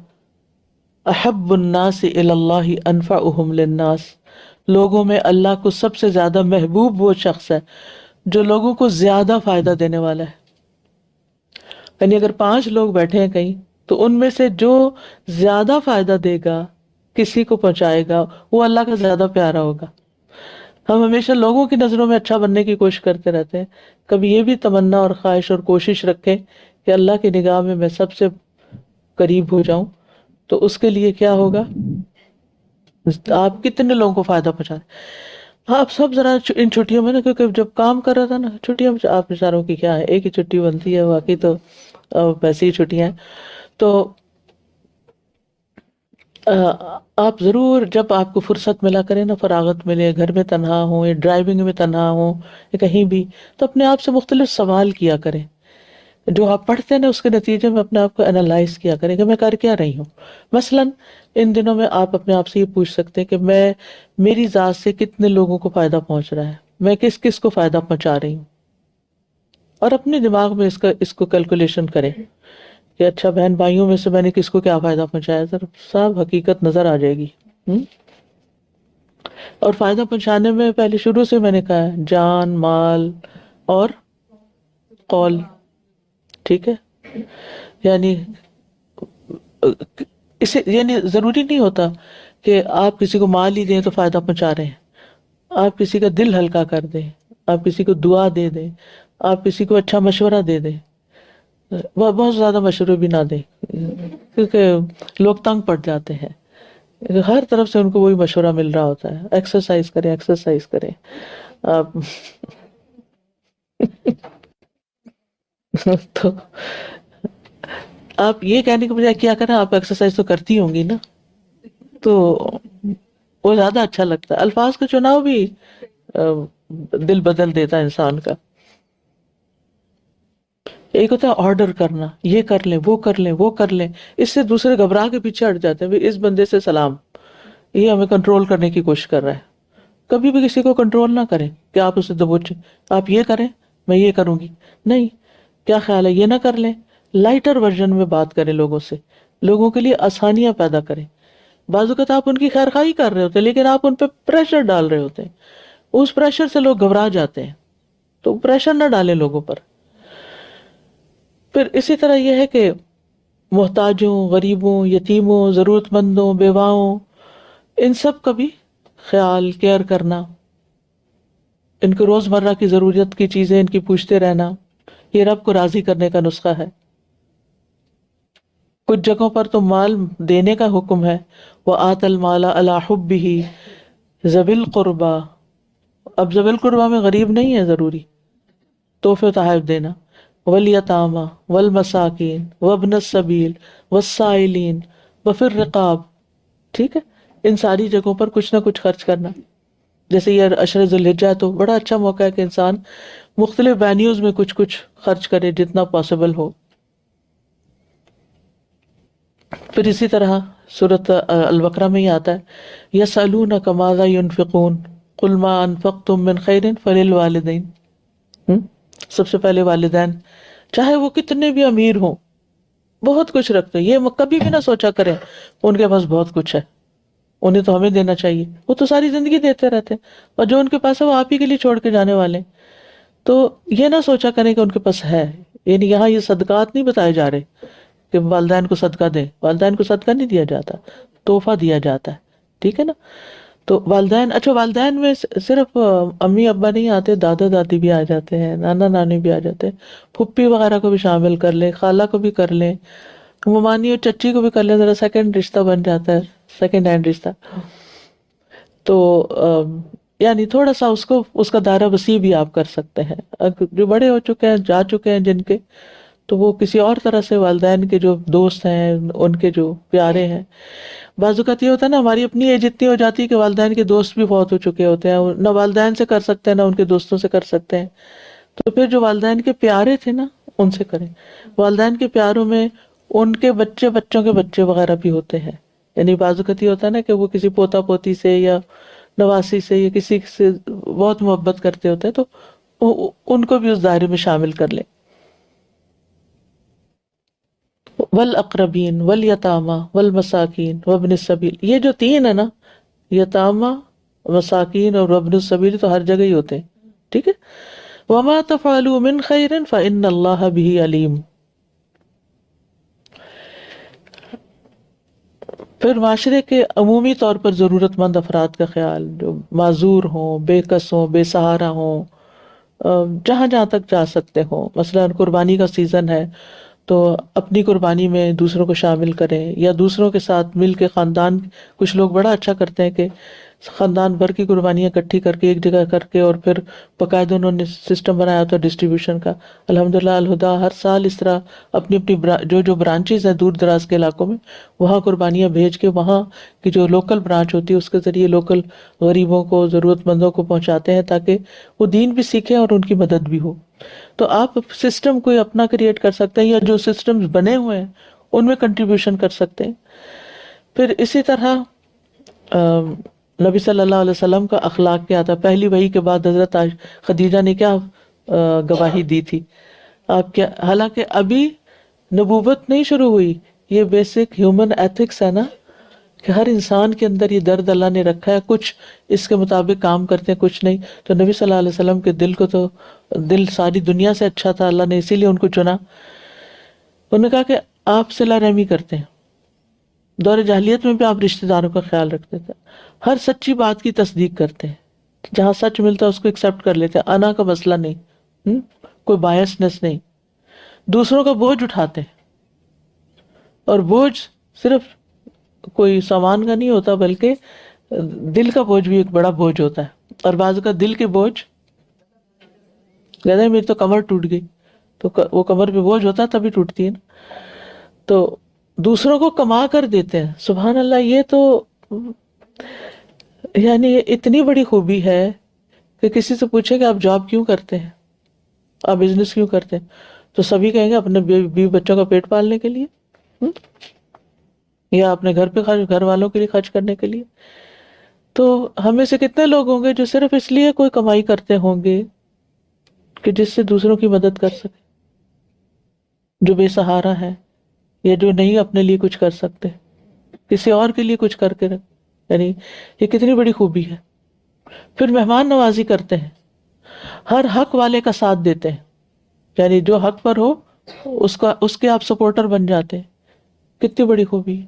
S2: احب الناس الی اللہ انفعهم للناس، لوگوں میں اللہ کو سب سے زیادہ محبوب وہ شخص ہے جو لوگوں کو زیادہ فائدہ دینے والا ہے۔ یعنی اگر 5 لوگ بیٹھے ہیں کہیں تو ان میں سے جو زیادہ فائدہ دے گا، کسی کو پہنچائے گا، وہ اللہ کا زیادہ پیارا ہوگا۔ ہم ہمیشہ لوگوں کی نظروں میں اچھا بننے کی کوشش کرتے رہتے ہیں، کبھی یہ بھی تمنا اور خواہش اور کوشش رکھیں کہ اللہ کی نگاہ میں میں سب سے قریب ہو جاؤں، تو اس کے لیے کیا ہوگا، آپ کتنے لوگوں کو فائدہ پہنچا رہے ہیں۔ آپ سب ذرا ان چھٹیوں میں نا، کیونکہ جب کام کر رہا تھا نا، چھٹیوں میں آپ بیچاروں کی کیا ہے، ایک ہی چھٹی بنتی ہے، باقی تو ویسے ہی چھٹیاں ہیں، تو آپ ضرور جب آپ کو فرصت ملا کریں نا، فراغت ملے، گھر میں تنہا ہوں یا ڈرائیونگ میں تنہا ہوں یا کہیں بھی، تو اپنے آپ سے مختلف سوال کیا کریں، جو آپ پڑھتے ہیں نا اس کے نتیجے میں اپنے آپ کو انالائز کیا کریں کہ میں کر کیا رہی ہوں۔ مثلاً ان دنوں میں آپ اپنے آپ سے یہ پوچھ سکتے ہیں کہ میں میری ذات سے کتنے لوگوں کو فائدہ پہنچ رہا ہے، میں کس کس کو فائدہ پہنچا رہی ہوں، اور اپنے دماغ میں اس کو کیلکولیشن کریں کہ اچھا بہن بھائیوں میں سے میں نے کس کو کیا فائدہ پہنچایا، ذرا صاحب حقیقت نظر آ جائے گی۔ اور فائدہ پہنچانے میں پہلے شروع سے میں نے کہا ہے جان، مال اور قول، ٹھیک ہے، یعنی اسے یعنی ضروری نہیں ہوتا کہ آپ کسی کو مال ہی دیں تو فائدہ پہنچا رہے ہیں، آپ کسی کا دل ہلکا کر دیں، آپ کسی کو دعا دے دیں، آپ کسی کو اچھا مشورہ دے دیں، بہت زیادہ مشورے بھی نہ دیں کیونکہ لوگ تنگ پڑ جاتے ہیں، ہر طرف سے ان کو وہی مشورہ مل رہا ہوتا ہے، ایکسرسائز کریں، ایکسرسائز کریں آپ تو آپ یہ کہنے کے بجائے کیا کریں، آپ ایکسرسائز تو کرتی ہوں گی نا، تو وہ زیادہ اچھا لگتا ہے۔ الفاظ کا چناؤ بھی دل بدل دیتا ہے انسان کا۔ ایک ہوتا ہے آرڈر کرنا، یہ کر لیں وہ کر لیں وہ کر لیں، اس سے دوسرے گھبرا کے پیچھے ہٹ جاتے ہیں، بھی اس بندے سے سلام، یہ ہمیں کنٹرول کرنے کی کوشش کر رہا ہے۔ کبھی بھی کسی کو کنٹرول نہ کریں کہ آپ اسے دبوچیں، آپ یہ کریں میں یہ کروں گی، نہیں، کیا خیال ہے یہ نہ کر لیں، لائٹر ورژن میں بات کریں لوگوں سے، لوگوں کے لیے آسانیاں پیدا کریں۔ بعض اوقات آپ ان کی خیر خواہی کر رہے ہوتے ہیں لیکن آپ ان پہ پریشر ڈال رہے ہوتے ہیں، اس پریشر سے لوگ گھبرا جاتے ہیں، تو پریشر نہ ڈالیں لوگوں پر۔ پھر اسی طرح یہ ہے کہ محتاجوں، غریبوں، یتیموں، ضرورت مندوں، بیواؤں، ان سب کا بھی خیال، کیئر کرنا، ان کو روزمرہ کی ضرورت کی چیزیں ان کی پوچھتے رہنا، یہ رب کو راضی کرنے کا نسخہ ہے۔ کچھ جگہوں پر تو مال دینے کا حکم ہے، وَآتَ الْمَالَ عَلَىٰ حُبِّهِ ذَوِي الْقُرْبَىٰ، اب ذوی القربہ میں غریب نہیں ہے ضروری، تحفے و تحائف دینا، والیتامى والمساکین وابن السبیل والسائلین وفی الرقاب، ٹھیک ہے، ان ساری جگہوں پر کچھ نہ کچھ خرچ کرنا۔ جیسے یہ عشر ذی الحجہ ہے تو بڑا اچھا موقع ہے کہ انسان مختلف وینیوز میں کچھ کچھ خرچ کرے جتنا پاسبل ہو۔ پھر اسی طرح سورۃ البقرہ میں ہی آتا ہے یسألونک ماذا ينفقون قل ما انفقتم من خیر فللوالدین، سب سے پہلے والدین، چاہے وہ کتنے بھی امیر ہوں، بہت کچھ رکھتے ہیں، یہ کبھی بھی نہ سوچا کریں ان کے پاس بہت کچھ ہے انہیں تو ہمیں دینا چاہیے، وہ تو ساری زندگی دیتے رہتے ہیں، اور جو ان کے پاس ہے وہ آپ ہی کے لیے چھوڑ کے جانے والے ہیں۔ تو یہ نہ سوچا کریں کہ ان کے پاس ہے، یعنی یہاں یہ صدقات نہیں بتائے جا رہے کہ والدین کو صدقہ دیں، والدین کو صدقہ نہیں دیا جاتا، تحفہ دیا جاتا ہے، ٹھیک ہے نا۔ تو والدین، اچھا والدین میں صرف امی ابا نہیں آتے، دادا دادی بھی آ جاتے ہیں، نانا نانی بھی آ جاتے ہیں، پھپھی وغیرہ کو بھی شامل کر لیں، خالہ کو بھی کر لیں، ممانی اور چچی کو بھی کر لیں، ذرا سیکنڈ رشتہ بن جاتا ہے، سیکنڈ ہینڈ رشتہ۔ تو یعنی تھوڑا سا اس کا دائرہ وسیع بھی آپ کر سکتے ہیں، جو بڑے ہو چکے ہیں، جا چکے ہیں جن کے، تو وہ کسی اور طرح سے والدین کے جو دوست ہیں، ان کے جو پیارے ہیں۔ بعض اوقات یہ ہوتا ہے نا ہماری اپنی ایج اتنی ہو جاتی ہے کہ والدین کے دوست بھی بہت ہو چکے ہوتے ہیں، نہ والدین سے کر سکتے ہیں نہ ان کے دوستوں سے کر سکتے ہیں، تو پھر جو والدین کے پیارے تھے نا ان سے کریں۔ والدین کے پیاروں میں ان کے بچے، بچوں کے بچے وغیرہ بھی ہوتے ہیں، یعنی بعض اوقات یہ ہوتا ہے نا کہ وہ کسی پوتا پوتی سے یا نواسی سے یا کسی سے بہت محبت کرتے ہوتے ہیں، تو ان کو بھی اس دائرے میں شامل کر لیں۔ والاقربین والیتامى والمساکین وابن السبیل، یہ جو تین ہے نا، یتامہ، مساکین اور وابن السبیل، تو ہر جگہ ہی ہوتے ہیں، ٹھیک ہے۔ وما تفعلوا من خیر فإن اللہ به علیم۔ پھر معاشرے کے عمومی طور پر ضرورت مند افراد کا خیال، جو معذور ہوں، بے کس ہوں، بے سہارا ہوں، جہاں جہاں تک جا سکتے ہوں، مثلا قربانی کا سیزن ہے تو اپنی قربانی میں دوسروں کو شامل کریں، یا دوسروں کے ساتھ مل کے خاندان، کچھ لوگ بڑا اچھا کرتے ہیں کہ خاندان بھر کی قربانیاں اکٹھی کر کے ایک جگہ کر کے، اور پھر باقاعدہ انہوں نے سسٹم بنایا ہوتا ہے ڈسٹریبیوشن کا۔ الحمدللہ الہدا ہر سال اس طرح اپنی اپنی جو برانچز ہیں دور دراز کے علاقوں میں، وہاں قربانیاں بھیج کے وہاں کی جو لوکل برانچ ہوتی ہے اس کے ذریعے لوکل غریبوں کو، ضرورت مندوں کو پہنچاتے ہیں تاکہ وہ دین بھی سیکھیں اور ان کی مدد بھی ہو۔ تو آپ سسٹم کوئی اپنا کریٹ کر سکتے ہیں، یا جو سسٹمز بنے ہوئے ہیں ان میں کنٹریبیوشن کر سکتے ہیں۔ پھر اسی طرح نبی صلی اللہ علیہ وسلم کا اخلاق کیا تھا؟ پہلی وحی کے بعد حضرت خدیجہ نے کیا گواہی دی تھی؟ آپ کیا، حالانکہ ابھی نبوت نہیں شروع ہوئی، یہ بیسک ہیومن ایتھکس ہے نا کہ ہر انسان کے اندر یہ درد اللہ نے رکھا ہے، کچھ اس کے مطابق کام کرتے ہیں کچھ نہیں۔ تو نبی صلی اللہ علیہ وسلم کے دل کو تو دل ساری دنیا سے اچھا تھا، اللہ نے اسی لیے ان کو چنا۔ انہوں نے کہا کہ آپ صلہ رحمی کرتے ہیں، دور جاہلیت میں بھی آپ رشتہ داروں کا خیال رکھتے تھے، ہر سچی بات کی تصدیق کرتے ہیں، جہاں سچ ملتا ہے اس کو ایکسیپٹ کر لیتے ہیں، انا کا مسئلہ نہیں، کوئی بایسنس نہیں، دوسروں کا بوجھ اٹھاتے ہیں، اور بوجھ صرف کوئی سامان کا نہیں ہوتا بلکہ دل کا بوجھ بھی ایک بڑا بوجھ ہوتا ہے، اور بعض کا دل کے بوجھ کہتے ہیں میری تو کمر ٹوٹ گئی، تو وہ کمر پہ بوجھ ہوتا ہے تبھی ٹوٹتی ہے نا۔ تو دوسروں کو کما کر دیتے ہیں، سبحان اللہ، یہ تو یعنی اتنی بڑی خوبی ہے کہ کسی سے پوچھے کہ آپ جاب کیوں کرتے ہیں، آپ بزنس کیوں کرتے ہیں، تو سبھی کہیں گے اپنے بیوی بچوں کا پیٹ پالنے کے لیے، ہم؟ یا اپنے گھر پہ گھر والوں کے لیے خرچ کرنے کے لیے. تو ہمیں سے کتنے لوگ ہوں گے جو صرف اس لیے کوئی کمائی کرتے ہوں گے کہ جس سے دوسروں کی مدد کر سکے، جو بے سہارا ہے یا جو نہیں اپنے لیے کچھ کر سکتے، کسی اور کے لیے کچھ کر کے رکھ. یعنی یہ کتنی بڑی خوبی ہے. پھر مہمان نوازی کرتے ہیں، ہر حق والے کا ساتھ دیتے ہیں، یعنی جو حق پر ہو اس کے آپ سپورٹر بن جاتے ہیں. کتنی بڑی خوبی ہے.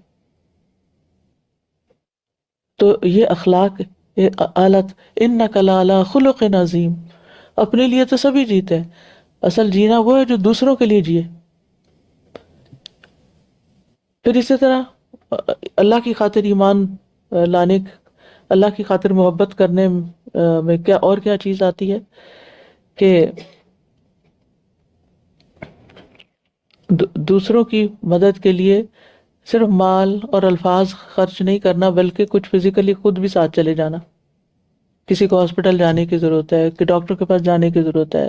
S2: تو یہ اخلاق، یہ آلت، انک لعلی خلق عظیم. اپنے لیے تو سبھی جیتے ہیں، اصل جینا وہ ہے جو دوسروں کے لیے جیے. پھر اسی طرح اللہ کی خاطر ایمان لانے، اللہ کی خاطر محبت کرنے میں کیا چیز آتی ہے کہ دوسروں کی مدد کے لیے صرف مال اور الفاظ خرچ نہیں کرنا، بلکہ کچھ فزیکلی خود بھی ساتھ چلے جانا. کسی کو ہاسپٹل جانے کی ضرورت ہے، کہ ڈاکٹر کے پاس جانے کی ضرورت ہے،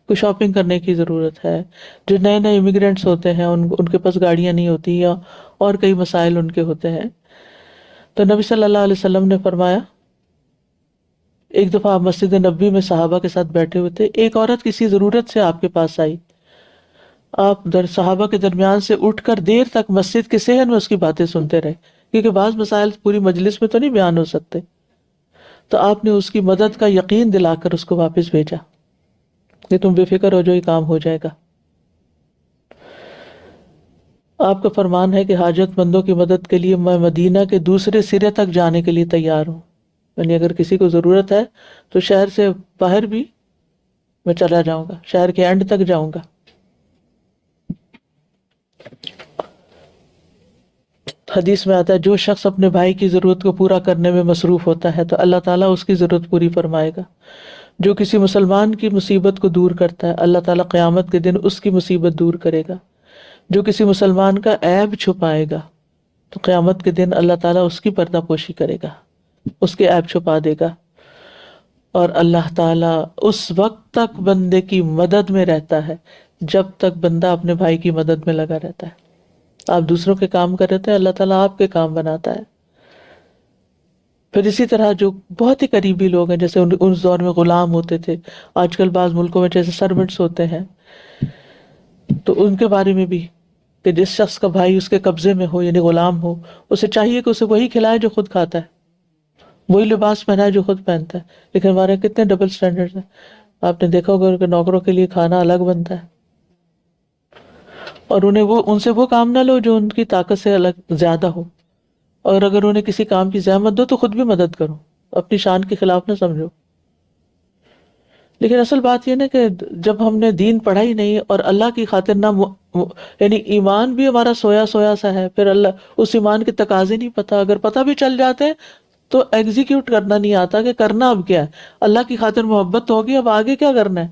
S2: کوئی شاپنگ کرنے کی ضرورت ہے. جو نئے نئے امیگرینٹس ہوتے ہیں ان کے پاس گاڑیاں نہیں ہوتی یا اور کئی مسائل ان کے ہوتے ہیں. تو نبی صلی اللہ علیہ وسلم نے فرمایا، ایک دفعہ آپ مسجد نبوی میں صحابہ کے ساتھ بیٹھے ہوئے تھے، ایک عورت کسی ضرورت سے آپ کے پاس آئی. آپ صحابہ کے درمیان سے اٹھ کر دیر تک مسجد کے صحن میں اس کی باتیں سنتے رہے، کیونکہ بعض مسائل پوری مجلس میں تو نہیں بیان ہو سکتے. تو آپ نے اس کی مدد کا یقین دلا کر اس کو واپس بھیجا کہ تم بے فکر ہو، جو یہ کام ہو جائے گا. آپ کا فرمان ہے کہ حاجت مندوں کی مدد کے لیے میں مدینہ کے دوسرے سرے تک جانے کے لیے تیار ہوں. یعنی اگر کسی کو ضرورت ہے تو شہر سے باہر بھی میں چلا جاؤں گا، شہر کے اینڈ تک جاؤں گا. حدیث میں آتا ہے جو شخص اپنے بھائی کی ضرورت کو پورا کرنے میں مصروف ہوتا ہے تو اللہ تعالیٰ اس کی ضرورت پوری فرمائے گا. جو کسی مسلمان کی مصیبت کو دور کرتا ہے اللہ تعالیٰ قیامت کے دن اس کی مصیبت دور کرے گا. جو کسی مسلمان کا عیب چھپائے گا تو قیامت کے دن اللہ تعالیٰ اس کی پردہ پوشی کرے گا، اس کے عیب چھپا دے گا. اور اللہ تعالیٰ اس وقت تک بندے کی مدد میں رہتا ہے جب تک بندہ اپنے بھائی کی مدد میں لگا رہتا ہے. آپ دوسروں کے کام کر رہے تھے، اللہ تعالیٰ آپ کے کام بناتا ہے. پھر اسی طرح جو بہت ہی قریبی لوگ ہیں، جیسے اس دور میں غلام ہوتے تھے، آج کل بعض ملکوں میں جیسے سرونٹس ہوتے ہیں، تو ان کے بارے میں بھی کہ جس شخص کا بھائی اس کے قبضے میں ہو، یعنی غلام ہو، اسے چاہیے کہ اسے وہی کھلائے جو خود کھاتا ہے، وہی لباس پہنائے جو خود پہنتا ہے. لیکن ہمارے کتنے ڈبل سٹینڈرڈ ہیں. آپ نے دیکھا ہوگا کہ نوکروں کے لیے کھانا الگ بنتا ہے، اور ان سے وہ کام نہ لو جو ان کی طاقت سے الگ زیادہ ہو. اور اگر انہیں کسی کام کی زحمت دو تو خود بھی مدد کرو، اپنی شان کے خلاف نہ سمجھو. لیکن اصل بات یہ نا کہ جب ہم نے دین پڑھا ہی نہیں اور اللہ کی خاطر نہ یعنی ایمان بھی ہمارا سویا سویا سا ہے، پھر اللہ اس ایمان کے تقاضے نہیں پتہ، اگر پتہ بھی چل جاتے ہیں تو ایگزیکیوٹ کرنا نہیں آتا کہ کرنا اب کیا ہے. اللہ کی خاطر محبت تو ہوگی، اب آگے کیا کرنا ہے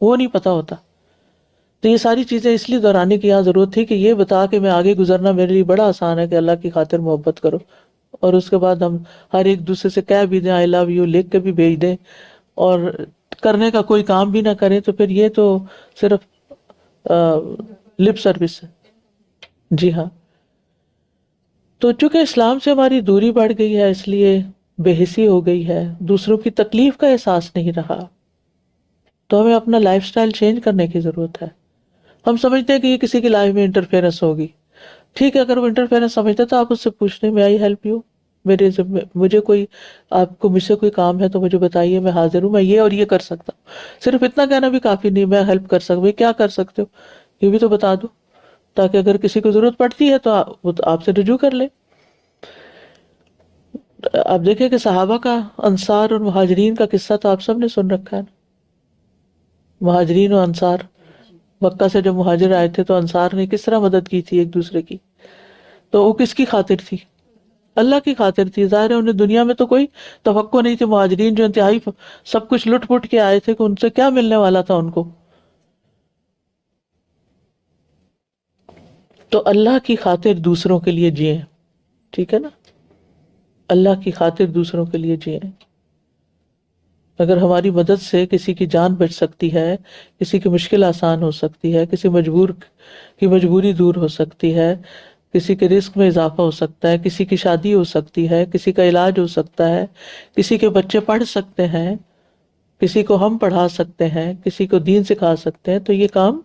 S2: وہ نہیں پتہ ہوتا. تو یہ ساری چیزیں اس لیے دہرانے کی یہاں ضرورت تھی کہ یہ بتا کہ میں آگے گزرنا میرے لیے بڑا آسان ہے کہ اللہ کی خاطر محبت کرو، اور اس کے بعد ہم ہر ایک دوسرے سے کہہ بھی دیں آئی لو یو، لکھ کے بھی بھیج دیں، اور کرنے کا کوئی کام بھی نہ کریں، تو پھر یہ تو صرف لپ سروس ہے. جی ہاں. تو چونکہ اسلام سے ہماری دوری بڑھ گئی ہے، اس لیے بے حسی ہو گئی ہے، دوسروں کی تکلیف کا احساس نہیں رہا، تو ہمیں اپنا لائف سٹائل چینج کرنے کی ضرورت ہے. ہم سمجھتے ہیں کہ یہ کسی کی لائف میں انٹرفیئرنس ہوگی. ٹھیک ہے، اگر وہ انٹرفیئرنس سمجھتے تو آپ اس سے پوچھ لیں، میں آئی ہیلپ یو، مجھے کوئی آپ کو مجھ سے کوئی کام ہے تو مجھے بتائیے، میں حاضر ہوں، میں یہ اور یہ کر سکتا ہوں. صرف اتنا کہنا بھی کافی نہیں، میں ہیلپ کر سکتا ہوں. کیا کر سکتے ہو یہ بھی تو بتا دو، تاکہ اگر کسی کو ضرورت پڑتی ہے تو وہ آپ سے رجوع کر لے. آپ دیکھیں کہ صحابہ کا انصار اور مہاجرین کا قصہ تو آپ سب نے سن رکھا ہے. مہاجرین اور انصار، مکہ سے جب مہاجر آئے تھے تو انصار نے کس طرح مدد کی تھی ایک دوسرے کی. تو وہ کس کی خاطر تھی؟ اللہ کی خاطر تھی. ظاہر ہے انہیں دنیا میں تو کوئی توقع نہیں تھی. مہاجرین جو انتہائی سب کچھ لٹ پٹ کے آئے تھے کہ ان سے کیا ملنے والا تھا ان کو. تو اللہ کی خاطر دوسروں کے لیے جئیں، ٹھیک ہے نا، اللہ کی خاطر دوسروں کے لیے جئیں. اگر ہماری مدد سے کسی کی جان بچ سکتی ہے، کسی کی مشکل آسان ہو سکتی ہے، کسی مجبور کی مجبوری دور ہو سکتی ہے، کسی کے رزق میں اضافہ ہو سکتا ہے، کسی کی شادی ہو سکتی ہے، کسی کا علاج ہو سکتا ہے، کسی کے بچے پڑھ سکتے ہیں، کسی کو ہم پڑھا سکتے ہیں، کسی کو دین سکھا سکتے ہیں، تو یہ کام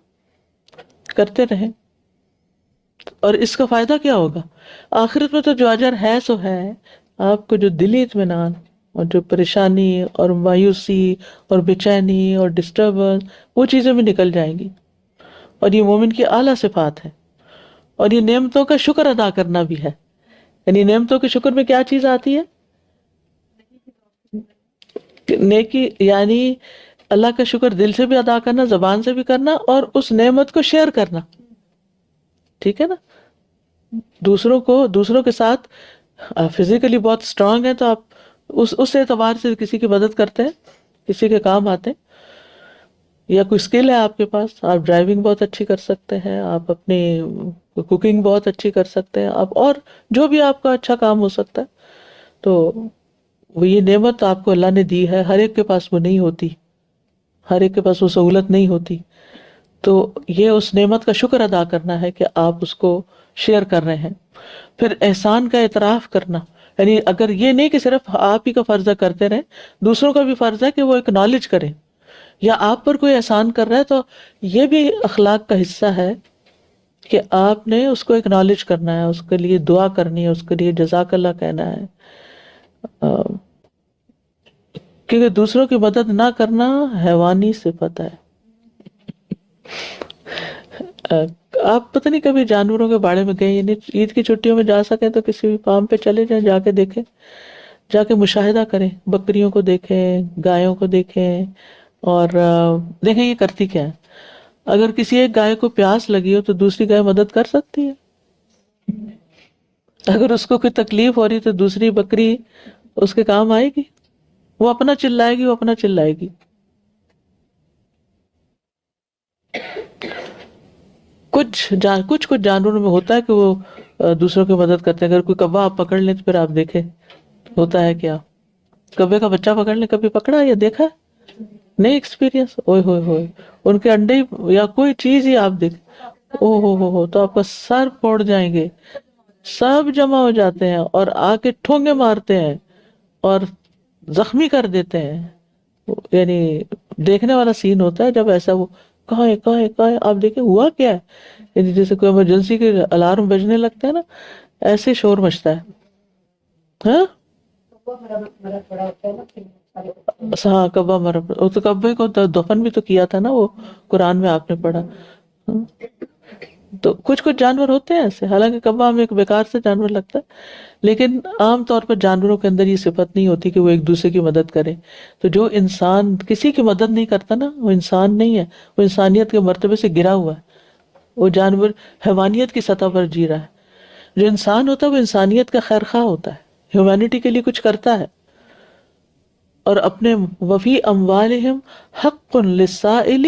S2: کرتے رہیں۔ اور اس کا فائدہ کیا ہوگا؟ آخرت میں تو جو اجر ہے سو ہے، آپ کو جو دلی اطمینان اور جو پریشانی اور مایوسی اور بے چینی اور ڈسٹربنس، وہ چیزیں بھی نکل جائیں گی۔ اور یہ مومن کی اعلیٰ صفات ہے۔ اور یہ نعمتوں کا شکر ادا کرنا بھی ہے۔ یعنی نعمتوں کے شکر میں کیا چیز آتی ہے؟ نیکی، یعنی اللہ کا شکر دل سے بھی ادا کرنا، زبان سے بھی کرنا، اور اس نعمت کو شیئر کرنا، ٹھیک ہے نا؟ دوسروں کے ساتھ فزیکلی بہت اسٹرانگ ہے تو آپ اس اعتبار سے کسی کی مدد کرتے ہیں، کسی کے کام آتے ہیں، یا کوئی اسکل ہے آپ کے پاس، آپ ڈرائیونگ بہت اچھی کر سکتے ہیں، آپ اپنی کوکنگ بہت اچھی کر سکتے ہیں، آپ اور جو بھی آپ کا اچھا کام ہو سکتا ہے، تو وہ یہ نعمت آپ کو اللہ نے دی ہے۔ ہر ایک کے پاس وہ نہیں ہوتی، ہر ایک کے پاس وہ سہولت نہیں ہوتی، تو یہ اس نعمت کا شکر ادا کرنا ہے کہ آپ اس کو شیئر کر رہے ہیں۔ پھر احسان کا اعتراف کرنا، یعنی اگر یہ نہیں کہ صرف آپ ہی کا فرض ہے کرتے رہیں، دوسروں کا بھی فرض ہے کہ وہ اکنالج کریں، یا آپ پر کوئی احسان کر رہا ہے تو یہ بھی اخلاق کا حصہ ہے کہ آپ نے اس کو اکنالج کرنا ہے، اس کے لیے دعا کرنی ہے، اس کے لیے جزاک اللہ کہنا ہے، کیونکہ دوسروں کی مدد نہ کرنا حیوانی صفت ہے۔ آپ پتہ نہیں کبھی جانوروں کے باڑے میں گئے، یعنی عید کی چھٹیوں میں جا سکیں تو کسی بھی فارم پہ چلے جائیں، جا کے دیکھیں، جا کے مشاہدہ کریں، بکریوں کو دیکھیں، گایوں کو دیکھیں، اور دیکھیں یہ کرتی کیا ہے۔ اگر کسی ایک گائے کو پیاس لگی ہو تو دوسری گائے مدد کر سکتی ہے؟ اگر اس کو کوئی تکلیف ہو رہی تو دوسری بکری اس کے کام آئے گی؟ وہ اپنا چلائے گی، وہ اپنا چلائے گی۔ کچھ جانوروں میں ہوتا ہے کہ وہ دوسروں کی مدد کرتے ہیں۔ اگر کوئی کبا آپ پکڑ لیں تو پھر آپ دیکھیں ہوتا ہے کیا۔ کبے کا بچہ پکڑ لیں، کبھی پکڑا یا دیکھا؟ نہیں ایکسپیرینس؟ اوئے ہوئے ہوئے، ان کے انڈے یا کوئی چیز ہی آپ دیکھ، او ہو تو آپ کا سر پھوڑ جائیں گے۔ سب جمع ہو جاتے ہیں اور آ کے ٹھونگے مارتے ہیں اور زخمی کر دیتے ہیں۔ یعنی دیکھنے والا سین ہوتا ہے جب ایسا، وہ کہاں ہے کہاں ہے کہاں ہے، آپ دیکھیں ہوا کیا ہے۔ یعنی جیسے کوئی ایمرجنسی کے الارم بجنے لگتا ہے نا، ایسے شور مچتا ہے۔ ہاں ہاں، کعبہ مرا، وہ تو کعبے کو دفن بھی تو کیا تھا نا، وہ قرآن میں آپ نے پڑھا۔ ہاں، تو کچھ جانور ہوتے ہیں ایسے، حالانکہ کعبہ ہمیں ایک بیکار سے جانور لگتا ہے، لیکن عام طور پر جانوروں کے اندر یہ صفت نہیں ہوتی کہ وہ ایک دوسرے کی مدد کرے۔ تو جو انسان کسی کی مدد نہیں کرتا نا، وہ انسان نہیں ہے، وہ انسانیت کے مرتبے سے گرا ہوا ہے، وہ جانور حیوانیت کی سطح پر جی رہا ہے۔ جو انسان ہوتا ہے وہ انسانیت کا خیر خواہ ہوتا ہے، ہیومینٹی کے لیے کچھ کرتا ہے، اور اپنے وفی اموالہم حق للسائل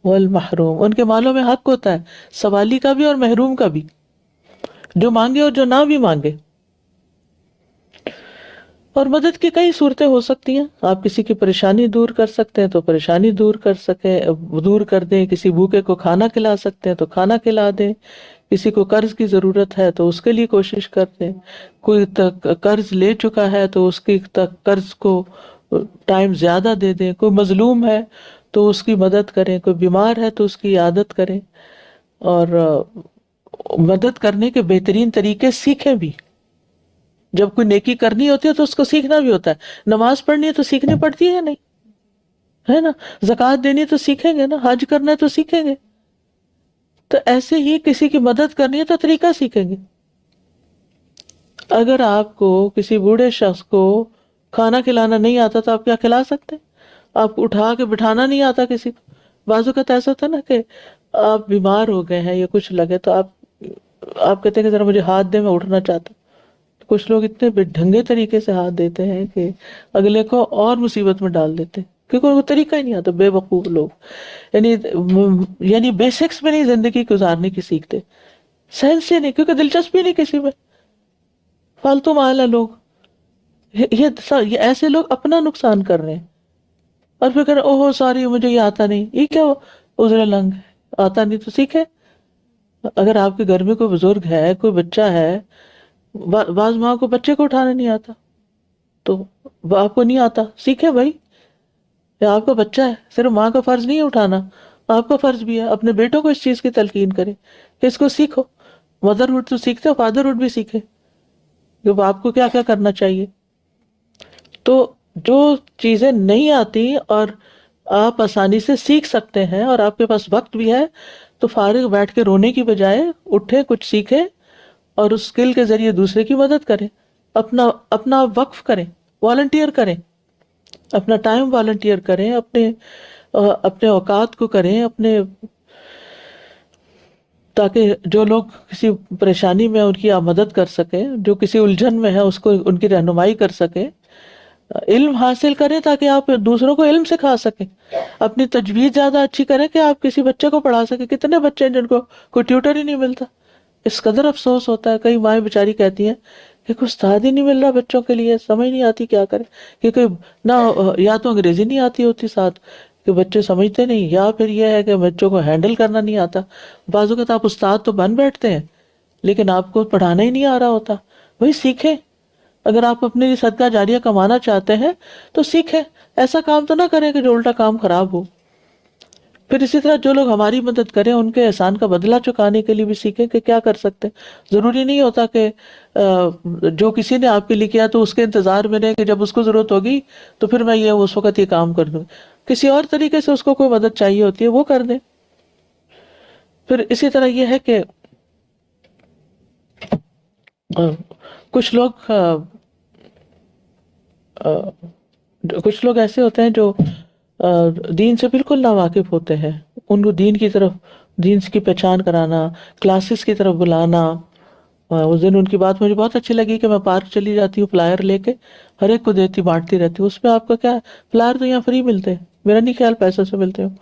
S2: والمحروم، ان کے مالوں میں حق ہوتا ہے، سوالی کا بھی اور محروم کا بھی، جو مانگے اور جو نہ بھی مانگے۔ اور مدد کی کئی صورتیں ہو سکتی ہیں۔ آپ کسی کی پریشانی دور کر سکتے ہیں تو پریشانی دور کر دیں، کسی بھوکے کو کھانا کھلا سکتے ہیں تو کھانا کھلا دیں، کسی کو قرض کی ضرورت ہے تو اس کے لیے کوشش کر دیں، کوئی قرض لے چکا ہے تو اس کی قرض کو ٹائم زیادہ دے دیں، کوئی مظلوم ہے تو اس کی مدد کریں، کوئی بیمار ہے تو اس کی عیادت کریں، اور مدد کرنے کے بہترین طریقے سیکھیں بھی۔ جب کوئی نیکی کرنی ہوتی ہے تو اس کو سیکھنا بھی ہوتا ہے۔ نماز پڑھنی ہے تو سیکھنی پڑتی ہے یا نہیں؟ ہے نا؟ زکوٰۃ دینی ہے تو سیکھیں گے نا، حج کرنا ہے تو سیکھیں گے۔ تو ایسے ہی کسی کی مدد کرنی ہے تو طریقہ سیکھیں گے۔ اگر آپ کو کسی بوڑھے شخص کو کھانا کھلانا نہیں آتا تو آپ کیا کھلا سکتے؟ آپ کو اٹھا کے بٹھانا نہیں آتا کسی کو؟ بعض اوقات ایسا ہوتا ہے نا کہ آپ بیمار ہو گئے ہیں یا کچھ لگے تو آپ کہتے ہیں کہ ذرا مجھے ہاتھ دے، میں اٹھنا چاہتا ہوں۔ کچھ لوگ اتنے بے ڈھنگے طریقے سے ہاتھ دیتے ہیں کہ اگلے کو اور مصیبت میں ڈال دیتے ہیں، کیونکہ ان کو طریقہ ہی نہیں آتا۔ بے وقوف لوگ، یعنی بیسکس میں نہیں زندگی گزارنے کی سیکھتے، سینس ہی نہیں، کیونکہ دلچسپی نہیں کسی میں، فالتو مال ہے لوگ۔ یہ ایسے لوگ اپنا نقصان کر رہے ہیں۔ اور پھر کہنا اوہ سوری مجھے یہ آتا نہیں، یہ کیا عذر لنگ ہے، آتا نہیں تو سیکھے. اگر آپ کے گھر میں کوئی بزرگ ہے، کوئی بچہ ہے، بعض ماں کو بچے کو اٹھانا نہیں آتا، تو آپ کو نہیں آتا سیکھے بھائی، یہ آپ کا بچہ ہے، صرف ماں کا فرض نہیں ہے اٹھانا، آپ کا فرض بھی ہے. اپنے بیٹوں کو اس چیز کی تلقین کریں کہ اس کو سیکھو. مدرہڈ تو سیکھتے ہو، فادرہڈ بھی سیکھے کہ آپ کو کیا کیا کرنا چاہیے. تو جو چیزیں نہیں آتی اور آپ آسانی سے سیکھ سکتے ہیں اور آپ کے پاس وقت بھی ہے، تو فارغ بیٹھ کے رونے کی بجائے اٹھے، کچھ سیکھیں اور اس اسکل کے ذریعے دوسرے کی مدد کریں. اپنا وقف کریں، والنٹیئر کریں، اپنا ٹائم والنٹیئر کریں، اپنے اوقات کو کریں اپنے، تاکہ جو لوگ کسی پریشانی میں ان کی آپ مدد کر سکیں، جو کسی الجھن میں ہے اس کو ان کی رہنمائی کر سکیں. علم حاصل کریں تاکہ آپ دوسروں کو علم سکھا سکیں. اپنی تجوید زیادہ اچھی کریں کہ آپ کسی بچے کو پڑھا سکیں. کتنے بچے ہیں جن کو کوئی ٹیوٹر ہی نہیں ملتا، اس قدر افسوس ہوتا ہے. کئی مائیں بیچاری کہتی ہیں کہ کوئی استاد ہی نہیں مل رہا بچوں کے لیے، سمجھ نہیں آتی کیا کرے. کیونکہ نہ یا تو انگریزی نہیں آتی ہوتی ساتھ کہ بچے سمجھتے نہیں، یا پھر یہ ہے کہ بچوں کو ہینڈل کرنا نہیں آتا. بعض اوقات آپ استاد تو بن بیٹھتے ہیں لیکن آپ کو پڑھانا ہی نہیں آ رہا ہوتا. وہی سیکھیں. اگر آپ اپنے لیے صدقہ جاریہ کمانا چاہتے ہیں تو سیکھیں. ایسا کام تو نہ کریں کہ جو الٹا کام خراب ہو. پھر اسی طرح جو لوگ ہماری مدد کریں ان کے احسان کا بدلہ چکانے کے لیے بھی سیکھیں کہ کیا کر سکتے ہیں. ضروری نہیں ہوتا کہ جو کسی نے آپ کے لیے کیا تو اس کے انتظار میں رہیں کہ جب اس کو ضرورت ہوگی تو پھر میں یہ اس وقت یہ کام کر دوں. کسی اور طریقے سے اس کو کوئی مدد چاہیے ہوتی ہے وہ کر دیں. پھر اسی طرح یہ ہے کہ کچھ لوگ کچھ لوگ ایسے ہوتے ہیں جو دین سے بالکل ناواقف ہوتے ہیں. ان کو دین کی طرف، دین کی پہچان کرانا، کلاسز کی طرف بلانا. اس دن ان کی بات مجھے بہت اچھی لگی کہ میں پارک چلی جاتی ہوں فلائر لے کے، ہر ایک کو دیتی، بانٹتی رہتی ہوں. اس میں آپ کا کیا، فلائر تو یہاں فری ملتے ہیں، میرا نہیں خیال پیسوں سے ملتے ہوں،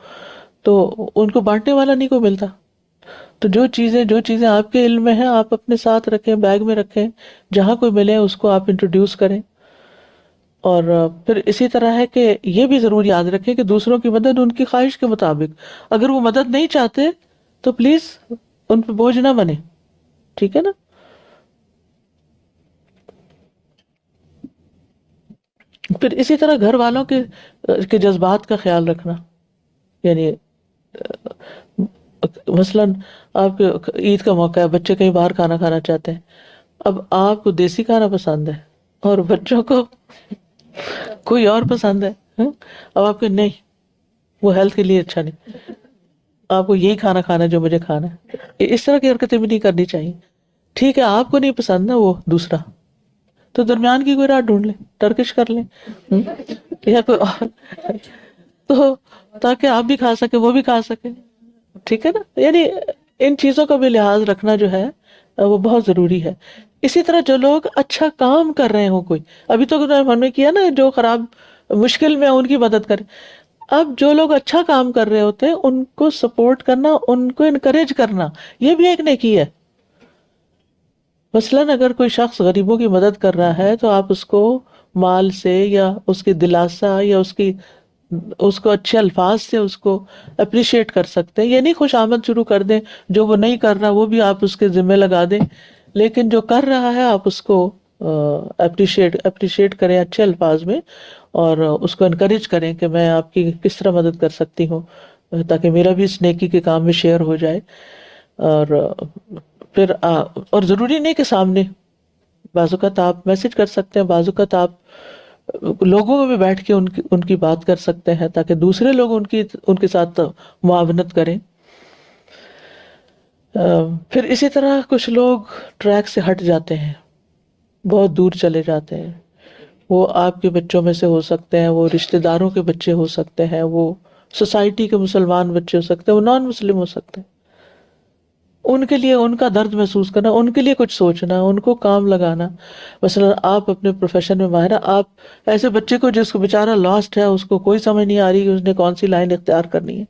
S2: تو ان کو بانٹنے والا نہیں کوئی ملتا. تو جو چیزیں آپ کے علم میں ہیں آپ اپنے ساتھ رکھیں، بیگ میں رکھیں، جہاں کوئی ملے اس کو آپ انٹروڈیوس کریں. اور پھر اسی طرح ہے کہ یہ بھی ضرور یاد رکھیں کہ دوسروں کی مدد ان کی خواہش کے مطابق. اگر وہ مدد نہیں چاہتے تو پلیز ان پہ بوجھ نہ بنے، ٹھیک ہے نا. پھر اسی طرح گھر والوں کے جذبات کا خیال رکھنا. یعنی مثلاً آپ کے عید کا موقع ہے، بچے کہیں باہر کھانا کھانا چاہتے ہیں. اب آپ کو دیسی کھانا پسند ہے اور بچوں کو کوئی اور پسند ہے. اب آپ کے نہیں، وہ ہیلتھ کے لیے اچھا نہیں، آپ کو یہی کھانا کھانا ہے جو مجھے کھانا ہے. اس طرح کی حرکتیں بھی نہیں کرنی چاہیے. ٹھیک ہے آپ کو نہیں پسند نا وہ دوسرا، تو درمیان کی کوئی راہ ڈھونڈ لیں، ٹرکش کر لیں یا کوئی اور، تو تاکہ آپ بھی کھا سکیں وہ بھی کھا سکیں. ٹھیک ہے نا. یعنی ان چیزوں کا بھی لحاظ رکھنا جو ہے وہ بہت ضروری ہے. اسی طرح جو لوگ اچھا کام کر رہے ہوں، کوئی ابھی تو ہم نے کیا نا، جو خراب مشکل میں ان کی مدد کریں. اب جو لوگ اچھا کام کر رہے ہوتے ہیں ان کو سپورٹ کرنا، ان کو انکریج کرنا، یہ بھی ایک نیکی ہے. مثلاً اگر کوئی شخص غریبوں کی مدد کر رہا ہے تو آپ اس کو مال سے یا اس کی دلاسا یا اس کو اچھے الفاظ سے اس کو اپریشیٹ کر سکتے ہیں. یہ نہیں خوش آمد شروع کر دیں، جو وہ نہیں کر رہا وہ بھی آپ اس کے ذمہ لگا دیں، لیکن جو کر رہا ہے آپ اس کو اپریشیٹ کریں اچھے الفاظ میں، اور اس کو انکریج کریں کہ میں آپ کی کس طرح مدد کر سکتی ہوں تاکہ میرا بھی اس نیکی کے کام میں شیئر ہو جائے. اور پھر اور ضروری نہیں کہ سامنے، بعض اوقات آپ میسج کر سکتے ہیں، بعض اوقات آپ لوگوں میں بیٹھ کے ان کی بات کر سکتے ہیں تاکہ دوسرے لوگ ان کے ساتھ معاونت کریں. پھر اسی طرح کچھ لوگ ٹریک سے ہٹ جاتے ہیں، بہت دور چلے جاتے ہیں. وہ آپ کے بچوں میں سے ہو سکتے ہیں، وہ رشتہ داروں کے بچے ہو سکتے ہیں، وہ سوسائٹی کے مسلمان بچے ہو سکتے ہیں، وہ نان مسلم ہو سکتے ہیں. ان کے لیے ان کا درد محسوس کرنا، ان کے لیے کچھ سوچنا، ان کو کام لگانا. مثلا آپ اپنے پروفیشن میں ماہر ہیں، آپ ایسے بچے کو جس کو بیچارہ لاسٹ ہے، اس کو کوئی سمجھ نہیں آ رہی کہ اس نے کون سی لائن اختیار کرنی ہے،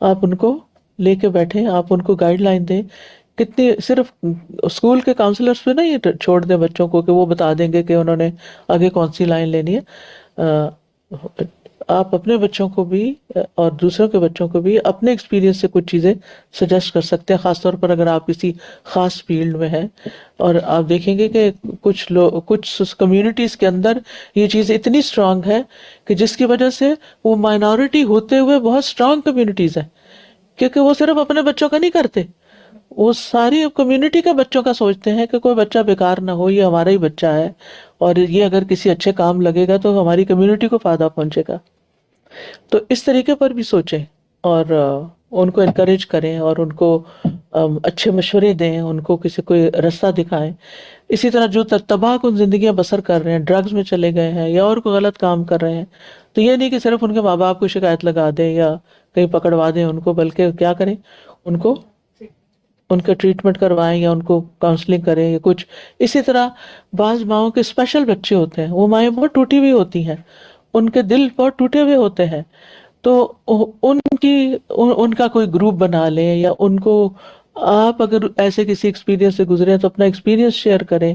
S2: آپ ان کو لے کے بیٹھیں، آپ ان کو گائیڈ لائن دیں. کتنی صرف اسکول کے کاؤنسلرس پہ نا یہ چھوڑ دیں بچوں کو کہ وہ بتا دیں گے کہ انہوں نے آگے کون سی لائن لینی ہے. آپ اپنے بچوں کو بھی اور دوسروں کے بچوں کو بھی اپنے ایکسپیرینس سے کچھ چیزیں سجیسٹ کر سکتے ہیں، خاص طور پر اگر آپ کسی خاص فیلڈ میں ہیں. اور آپ دیکھیں گے کہ کچھ کمیونٹیز کے اندر یہ چیز اتنی اسٹرانگ ہے کہ جس کی وجہ سے وہ مائنورٹی ہوتے ہوئے بہت اسٹرانگ کمیونٹیز ہیں، کیونکہ وہ صرف اپنے بچوں کا نہیں کرتے، وہ ساری کمیونٹی کے بچوں کا سوچتے ہیں کہ کوئی بچہ بیکار نہ ہو، یہ ہمارا ہی بچہ ہے اور یہ اگر کسی اچھے کام لگے گا تو ہماری کمیونٹی کو فائدہ پہنچے گا. تو اس طریقے پر بھی سوچیں اور ان کو انکریج کریں اور ان کو اچھے مشورے دیں، ان کو کسی کوئی رستہ دکھائیں. اسی طرح جو تباہ کن زندگیاں بسر کر رہے ہیں، ڈرگز میں چلے گئے ہیں یا اور کوئی غلط کام کر رہے ہیں، تو یہ نہیں کہ صرف ان کے ماں باپ کو شکایت لگا دیں یا کہیں پکڑوا دیں ان کو، بلکہ کیا کریں، ان کو ان کا ٹریٹمنٹ کروائیں یا ان کو کاؤنسلنگ کریں یا کچھ. اسی طرح بعض ماؤں کے اسپیشل بچے ہوتے ہیں، وہ مائیں بہت ٹوٹی ہوئی ہوتی ہیں، ان کے دل بہت ٹوٹے ہوئے ہوتے ہیں، تو ان کا کوئی گروپ بنا لیں یا ان کو آپ اگر ایسے کسی ایکسپیرینس سے گزرے ہیں تو اپنا ایکسپیرینس شیئر کریں،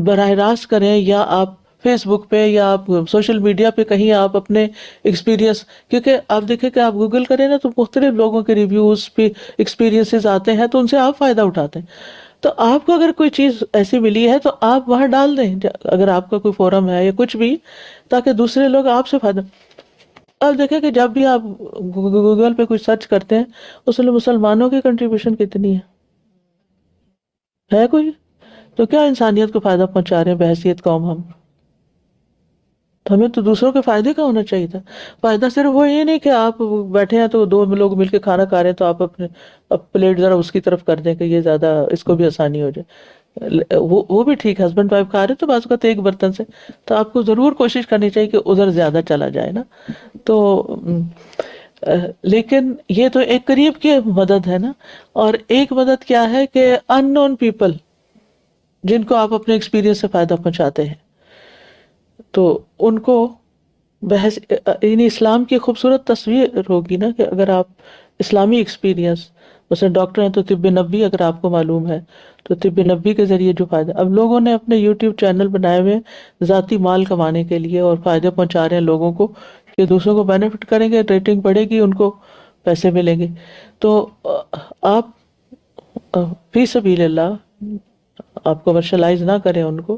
S2: براہ راست کریں، یا آپ فیس بک پہ یا آپ سوشل میڈیا پہ کہیں آپ اپنے ایکسپیرینس، کیونکہ آپ دیکھیں کہ آپ گوگل کریں نا تو مختلف لوگوں کے ریویوز پہ ایکسپیرینسز آتے ہیں تو ان سے آپ فائدہ اٹھاتے ہیں. تو آپ کو اگر کوئی چیز ایسی ملی ہے تو آپ وہاں ڈال دیں، اگر آپ کا کوئی فورم ہے یا کچھ بھی، تاکہ دوسرے لوگ آپ سے فائدہ. آپ دیکھیں کہ جب بھی آپ گوگل پہ کچھ سرچ کرتے ہیں اس میں مسلمانوں کی کنٹریبیوشن کتنی ہے کوئی؟ تو کیا انسانیت کو فائدہ پہنچا رہے ہیں بحیثیت قوم ہم؟ تو ہمیں تو دوسروں کے فائدے کا ہونا چاہیے تھا. فائدہ صرف وہ یہ نہیں کہ آپ بیٹھے ہیں تو دو لوگ مل کے کھانا کھا رہے ہیں تو آپ اپنے پلیٹ ذرا اس کی طرف کر دیں کہ یہ زیادہ اس کو بھی آسانی ہو جائے، وہ بھی ٹھیک، ہسبینڈ وائف کھا رہے تو بعض اوقات ایک برتن سے، تو آپ کو ضرور کوشش کرنی چاہیے کہ ادھر زیادہ چلا جائے نا. تو لیکن یہ تو ایک قریب کی مدد ہے نا. اور ایک مدد کیا ہے کہ ان نون پیپل جن کو آپ اپنے ایکسپیرینس سے فائدہ پہنچاتے ہیں، تو ان کو بحث یعنی اسلام کی خوبصورت تصویر ہوگی نا کہ اگر آپ اسلامی ایکسپیرینس، مثلا ڈاکٹر ہیں تو طب نبی اگر آپ کو معلوم ہے تو طب نبی کے ذریعے جو فائدہ، اب لوگوں نے اپنے یوٹیوب چینل بنائے ہوئے ذاتی مال کمانے کے لیے اور فائدے پہنچا رہے ہیں لوگوں کو کہ دوسروں کو بینیفٹ کریں گے، ریٹنگ بڑھے گی، ان کو پیسے ملیں گے. تو آپ فی سبیل اللہ آپ کمرشلائز نہ کریں ان کو،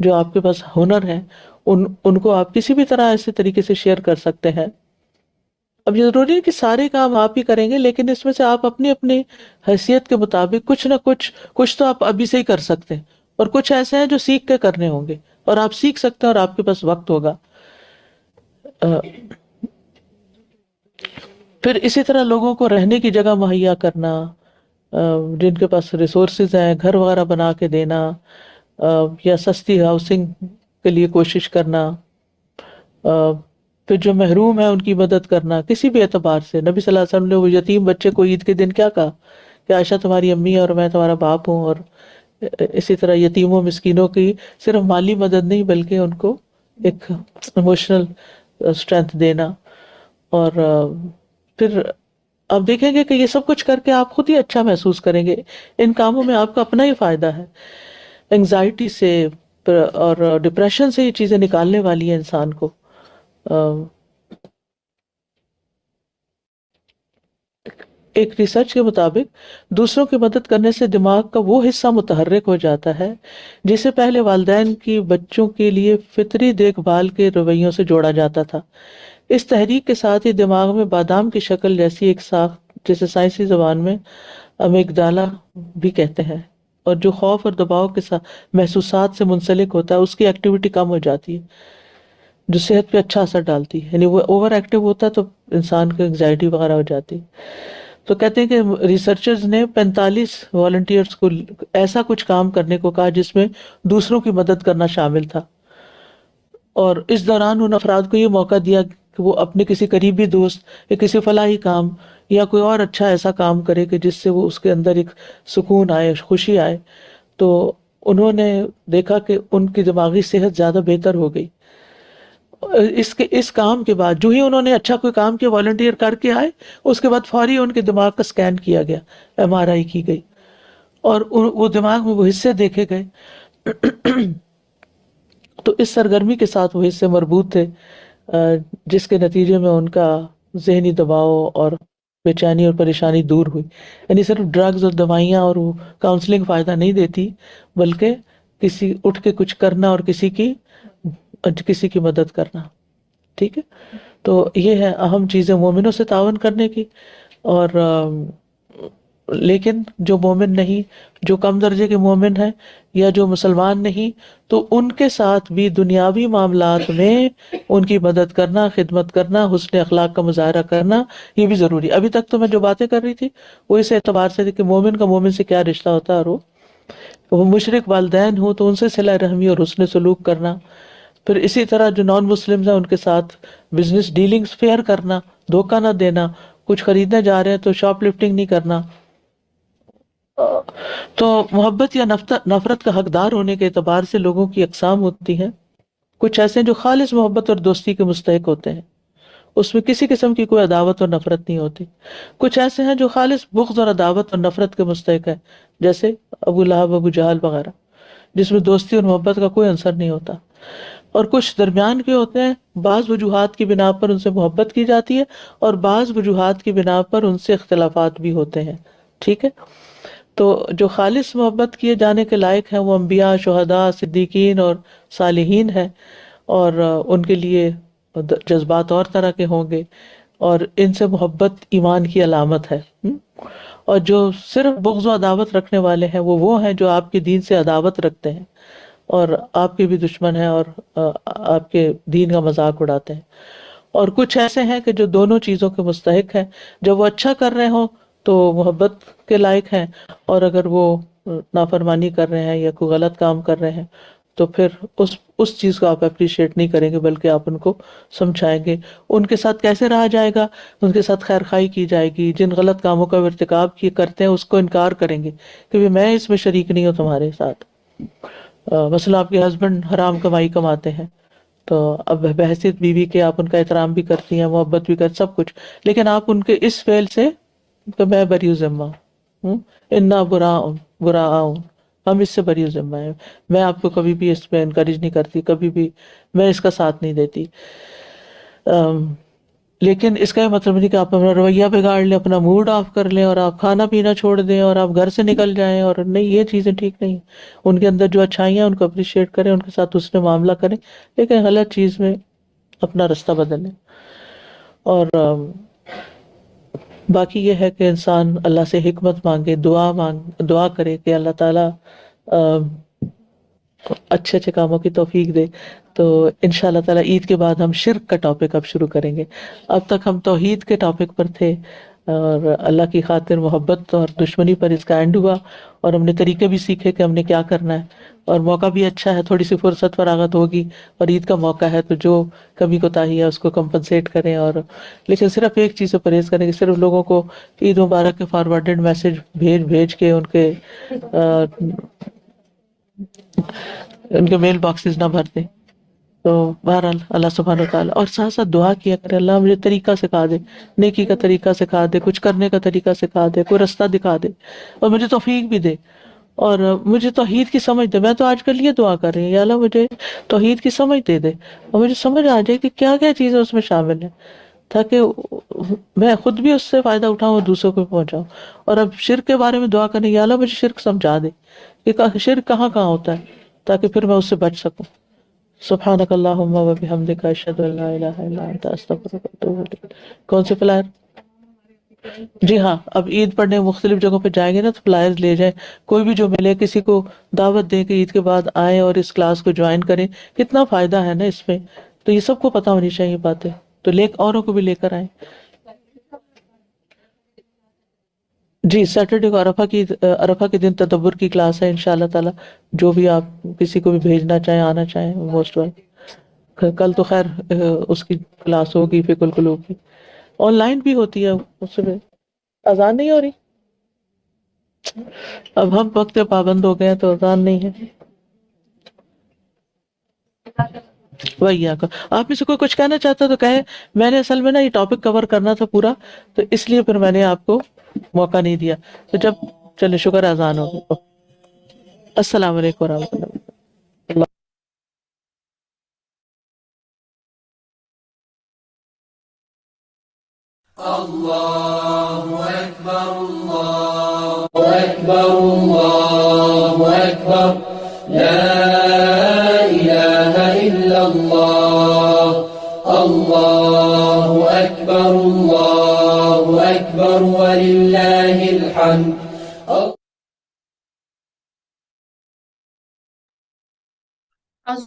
S2: جو آپ کے پاس ہنر ہے ان کو آپ کسی بھی طرح ایسے طریقے سے شیئر کر سکتے ہیں. اب یہ ضروری ہے کہ سارے کام آپ ہی کریں گے، لیکن اس میں سے آپ اپنی اپنی حیثیت کے مطابق کچھ نہ کچھ تو آپ ابھی سے ہی کر سکتے ہیں، اور کچھ ایسے ہیں جو سیکھ کے کرنے ہوں گے اور آپ سیکھ سکتے ہیں اور آپ کے پاس وقت ہوگا. پھر اسی طرح لوگوں کو رہنے کی جگہ مہیا کرنا، جن کے پاس ریسورسز ہیں گھر وغیرہ بنا کے دینا، یا سستی ہاؤسنگ کے لیے کوشش کرنا، پھر جو محروم ہے ان کی مدد کرنا کسی بھی اعتبار سے. نبی صلی اللہ علیہ وسلم نے وہ یتیم بچے کو عید کے دن کیا کہا کہ عائشہ تمہاری امی ہے اور میں تمہارا باپ ہوں. اور اسی طرح یتیموں مسکینوں کی صرف مالی مدد نہیں بلکہ ان کو ایک ایموشنل اسٹرینتھ دینا. اور پھر آپ دیکھیں گے کہ یہ سب کچھ کر کے آپ خود ہی اچھا محسوس کریں گے. ان کاموں میں آپ کا اپنا ہی فائدہ ہے. انگزائٹی سے اور ڈپریشن سے یہ چیزیں نکالنے والی ہیں انسان کو. ایک ریسرچ کے مطابق دوسروں کی مدد کرنے سے دماغ کا وہ حصہ متحرک ہو جاتا ہے جسے پہلے والدین کی بچوں کے لیے فطری دیکھ بھال کے رویوں سے جوڑا جاتا تھا. اس تحریک کے ساتھ ہی دماغ میں بادام کی شکل جیسی ایک ساخت، جسے سائنسی زبان میں امیگڈالا بھی کہتے ہیں، اور جو خوف اور دباؤ کے ساتھ محسوسات سے منسلک ہوتا ہے، اس کی ایکٹیویٹی کم ہو جاتی ہے، جو صحت پہ اچھا اثر ڈالتی ہے. یعنی وہ اوور ایکٹیو ہوتا ہے تو انسان کو انگزائٹی وغیرہ ہو جاتی ہے. تو کہتے ہیں کہ ریسرچرز نے 45 والنٹیئرز کو ایسا کچھ کام کرنے کو کہا جس میں دوسروں کی مدد کرنا شامل تھا، اور اس دوران ان افراد کو یہ موقع دیا کہ وہ اپنے کسی قریبی دوست یا کسی فلاحی کام یا کوئی اور اچھا ایسا کام کرے کہ جس سے وہ اس کے اندر ایک سکون آئے، خوشی آئے. تو انہوں نے دیکھا کہ ان کی دماغی صحت زیادہ بہتر ہو گئی. اس کام کے بعد جو ہی انہوں نے اچھا کوئی کام کیا، والنٹیئر کر کے آئے، اس کے بعد فوری ان کے دماغ کا سکین کیا گیا، MRI کی گئی، اور وہ دماغ میں وہ حصے دیکھے گئے. تو اس سرگرمی کے ساتھ وہ حصے مربوط تھے جس کے نتیجے میں ان کا ذہنی دباؤ اور بے چینی اور پریشانی دور ہوئی. یعنی صرف ڈرگز اور دوائیاں اور وہ کاؤنسلنگ فائدہ نہیں دیتی، بلکہ کسی اٹھ کے کچھ کرنا اور کسی کی مدد کرنا. ٹھیک ہے، تو یہ ہے اہم چیزیں مومنوں سے تعاون کرنے کی. اور لیکن جو مومن نہیں، جو کم درجے کے مومن ہیں یا جو مسلمان نہیں، تو ان کے ساتھ بھی دنیاوی معاملات میں ان کی مدد کرنا، خدمت کرنا، حسن اخلاق کا مظاہرہ کرنا، یہ بھی ضروری. ابھی تک تو میں جو باتیں کر رہی تھی وہ اس اعتبار سے تھی کہ مومن کا مومن سے کیا رشتہ ہوتا ہے، اور وہ مشرک والدین ہوں تو ان سے صلہ رحمی اور حسن سلوک کرنا. پھر اسی طرح جو نان مسلمز ہیں ان کے ساتھ بزنس ڈیلنگز فیئر کرنا، دھوکہ نہ دینا، کچھ خریدنے جا رہے ہیں تو شاپ لفٹنگ نہیں کرنا. تو محبت یا نفرت کا حقدار ہونے کے اعتبار سے لوگوں کی اقسام ہوتی ہیں. کچھ ایسے ہیں جو خالص محبت اور دوستی کے مستحق ہوتے ہیں، اس میں کسی قسم کی کوئی عداوت اور نفرت نہیں ہوتی. کچھ ایسے ہیں جو خالص بغض اور عداوت اور نفرت کے مستحق ہیں، جیسے ابو لہب، ابو جہل وغیرہ، جس میں دوستی اور محبت کا کوئی عنصر نہیں ہوتا. اور کچھ درمیان کے ہوتے ہیں، بعض وجوہات کی بنا پر ان سے محبت کی جاتی ہے اور بعض وجوہات کی بنا پر ان سے اختلافات بھی ہوتے ہیں. ٹھیک ہے، تو جو خالص محبت کیے جانے کے لائق ہیں وہ انبیاء، شہداء، صدیقین اور صالحین ہیں، اور ان کے لیے جذبات اور طرح کے ہوں گے، اور ان سے محبت ایمان کی علامت ہے. اور جو صرف بغض و عداوت رکھنے والے ہیں وہ ہیں جو آپ کے دین سے عداوت رکھتے ہیں اور آپ کے بھی دشمن ہیں اور آپ کے دین کا مذاق اڑاتے ہیں. اور کچھ ایسے ہیں کہ جو دونوں چیزوں کے مستحق ہیں، جب وہ اچھا کر رہے ہوں تو محبت کے لائق ہیں، اور اگر وہ نافرمانی کر رہے ہیں یا کوئی غلط کام کر رہے ہیں تو پھر اس چیز کو آپ اپریشیٹ نہیں کریں گے، بلکہ آپ ان کو سمجھائیں گے. ان کے ساتھ کیسے رہا جائے گا؟ ان کے ساتھ خیر خواہی کی جائے گی. جن غلط کاموں کا ارتکاب کرتے ہیں اس کو انکار کریں گے کہ میں اس میں شریک نہیں ہوں تمہارے ساتھ. مثلا آپ کے ہسبینڈ حرام کمائی کماتے ہیں تو اب بحیثیت بیوی کے آپ ان کا احترام بھی کرتی ہیں، محبت بھی کرتی، سب کچھ، لیکن آپ ان کے اس فعل سے کہ میں بری ذمہ ہوں، انا براء، ہم اس سے بری ذمہ ہیں، میں آپ کو کبھی بھی اس پہ انکریج نہیں کرتی، کبھی بھی میں اس کا ساتھ نہیں دیتی. لیکن اس کا یہ مطلب نہیں کہ آپ اپنا رویہ بگاڑ لیں، اپنا موڈ آف کر لیں اور آپ کھانا پینا چھوڑ دیں اور آپ گھر سے نکل جائیں. اور نہیں، یہ چیزیں ٹھیک نہیں. ان کے اندر جو اچھائیاں ان کو اپریشیٹ کریں، ان کے ساتھ اس نے معاملہ کریں، لیکن غلط چیز میں اپنا رستہ بدلیں. اور باقی یہ ہے کہ انسان اللہ سے حکمت مانگے، دعا کرے کہ اللہ تعالیٰ اچھے اچھے کاموں کی توفیق دے. تو انشاءاللہ تعالیٰ عید کے بعد ہم شرک کا ٹاپک اب شروع کریں گے. اب تک ہم توحید کے ٹاپک پر تھے اور اللہ کی خاطر محبت اور دشمنی پر اس کا اینڈ ہوا، اور ہم نے طریقے بھی سیکھے کہ ہم نے کیا کرنا ہے. اور موقع بھی اچھا ہے، تھوڑی سی فرصت فراغت ہوگی اور عید کا موقع ہے تو جو کمی کوتاہی ہے اس کو کمپنسیٹ کریں. اور لیکن صرف ایک چیز سے پرہیز کریں کہ صرف لوگوں کو عید مبارک کے فارورڈڈ میسج بھیج کے ان کے میل باکسز نہ بھر دیں. تو بہرحال اللہ سبحانہ وتعالیٰ، اور ساتھ ساتھ دعا کیا کرے اللہ مجھے طریقہ سکھا دے، نیکی کا طریقہ سکھا دے، کچھ کرنے کا طریقہ سکھا دے، کوئی رستہ دکھا دے، اور مجھے توفیق بھی دے، اور مجھے توحید کی سمجھ دے. میں تو آج کل یہ دعا کر رہی ہوں، یا اللہ مجھے توحید کی سمجھ دے دے اور مجھے سمجھ آ جائے کہ کیا کیا چیزیں اس میں شامل ہیں، تاکہ میں خود بھی اس سے فائدہ اٹھاؤں اور دوسروں کو بھی پہنچاؤں. اور اب شرک کے بارے میں دعا کریں، یا اللہ مجھے شرک سمجھا دے کہ شرک کہاں کہاں ہوتا ہے، تاکہ پھر میں اس سے بچ سکوں. سبحانک اللہم و بحمدک، اشہد ان لا الہ الا انت، استغفرک و اتوب الیک. کون سے فلائر؟ جی ہاں، اب عید پڑھنے مختلف جگہوں پہ جائیں گے نا تو فلائرز لے جائیں. کوئی بھی جو ملے کسی کو دعوت دیں کہ عید کے بعد آئیں اور اس کلاس کو جوائن کریں. کتنا فائدہ ہے نا اس میں، تو یہ سب کو پتہ ہونی چاہیے باتیں، تو اوروں کو بھی لے کر آئیں. جی سیٹرڈے کو عرفہ کے دن تدبر کی کلاس ہے انشاءاللہ تعالی. جو بھی آپ کسی کو بھی بھیجنا چاہیں، آنا چاہیں، موسٹ ویلکم. کل تو خیر اس کی کلاس ہوگی، فقہ القلوب کی آن لائن بھی ہوتی ہے. اس میں اذان نہیں ہو رہی، اب ہم وقت پہ پابند ہو گئے ہیں تو اذان نہیں ہے. وہی آپ میں سے کوئی کچھ کہنا چاہتا تو کہے. میں نے اصل میں نا یہ ٹاپک کور کرنا تھا پورا، تو اس لیے پھر میں نے آپ کو موقع نہیں دیا. تو جب چلے شکر اذان ہو گئی. السلام علیکم ورحمۃ اللہ.
S3: الله أكبر الله أكبر الله أكبر لا إله إلا الله الله أكبر ولله الحمد.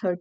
S4: 3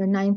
S4: 9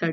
S4: 3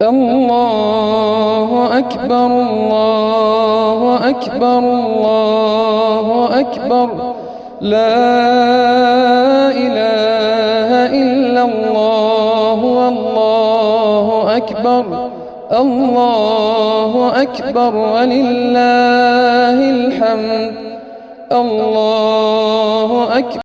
S3: الله أكبر الله أكبر الله أكبر لا إله إلا الله والله أكبر الله أكبر ولله الحمد. الله أكبر.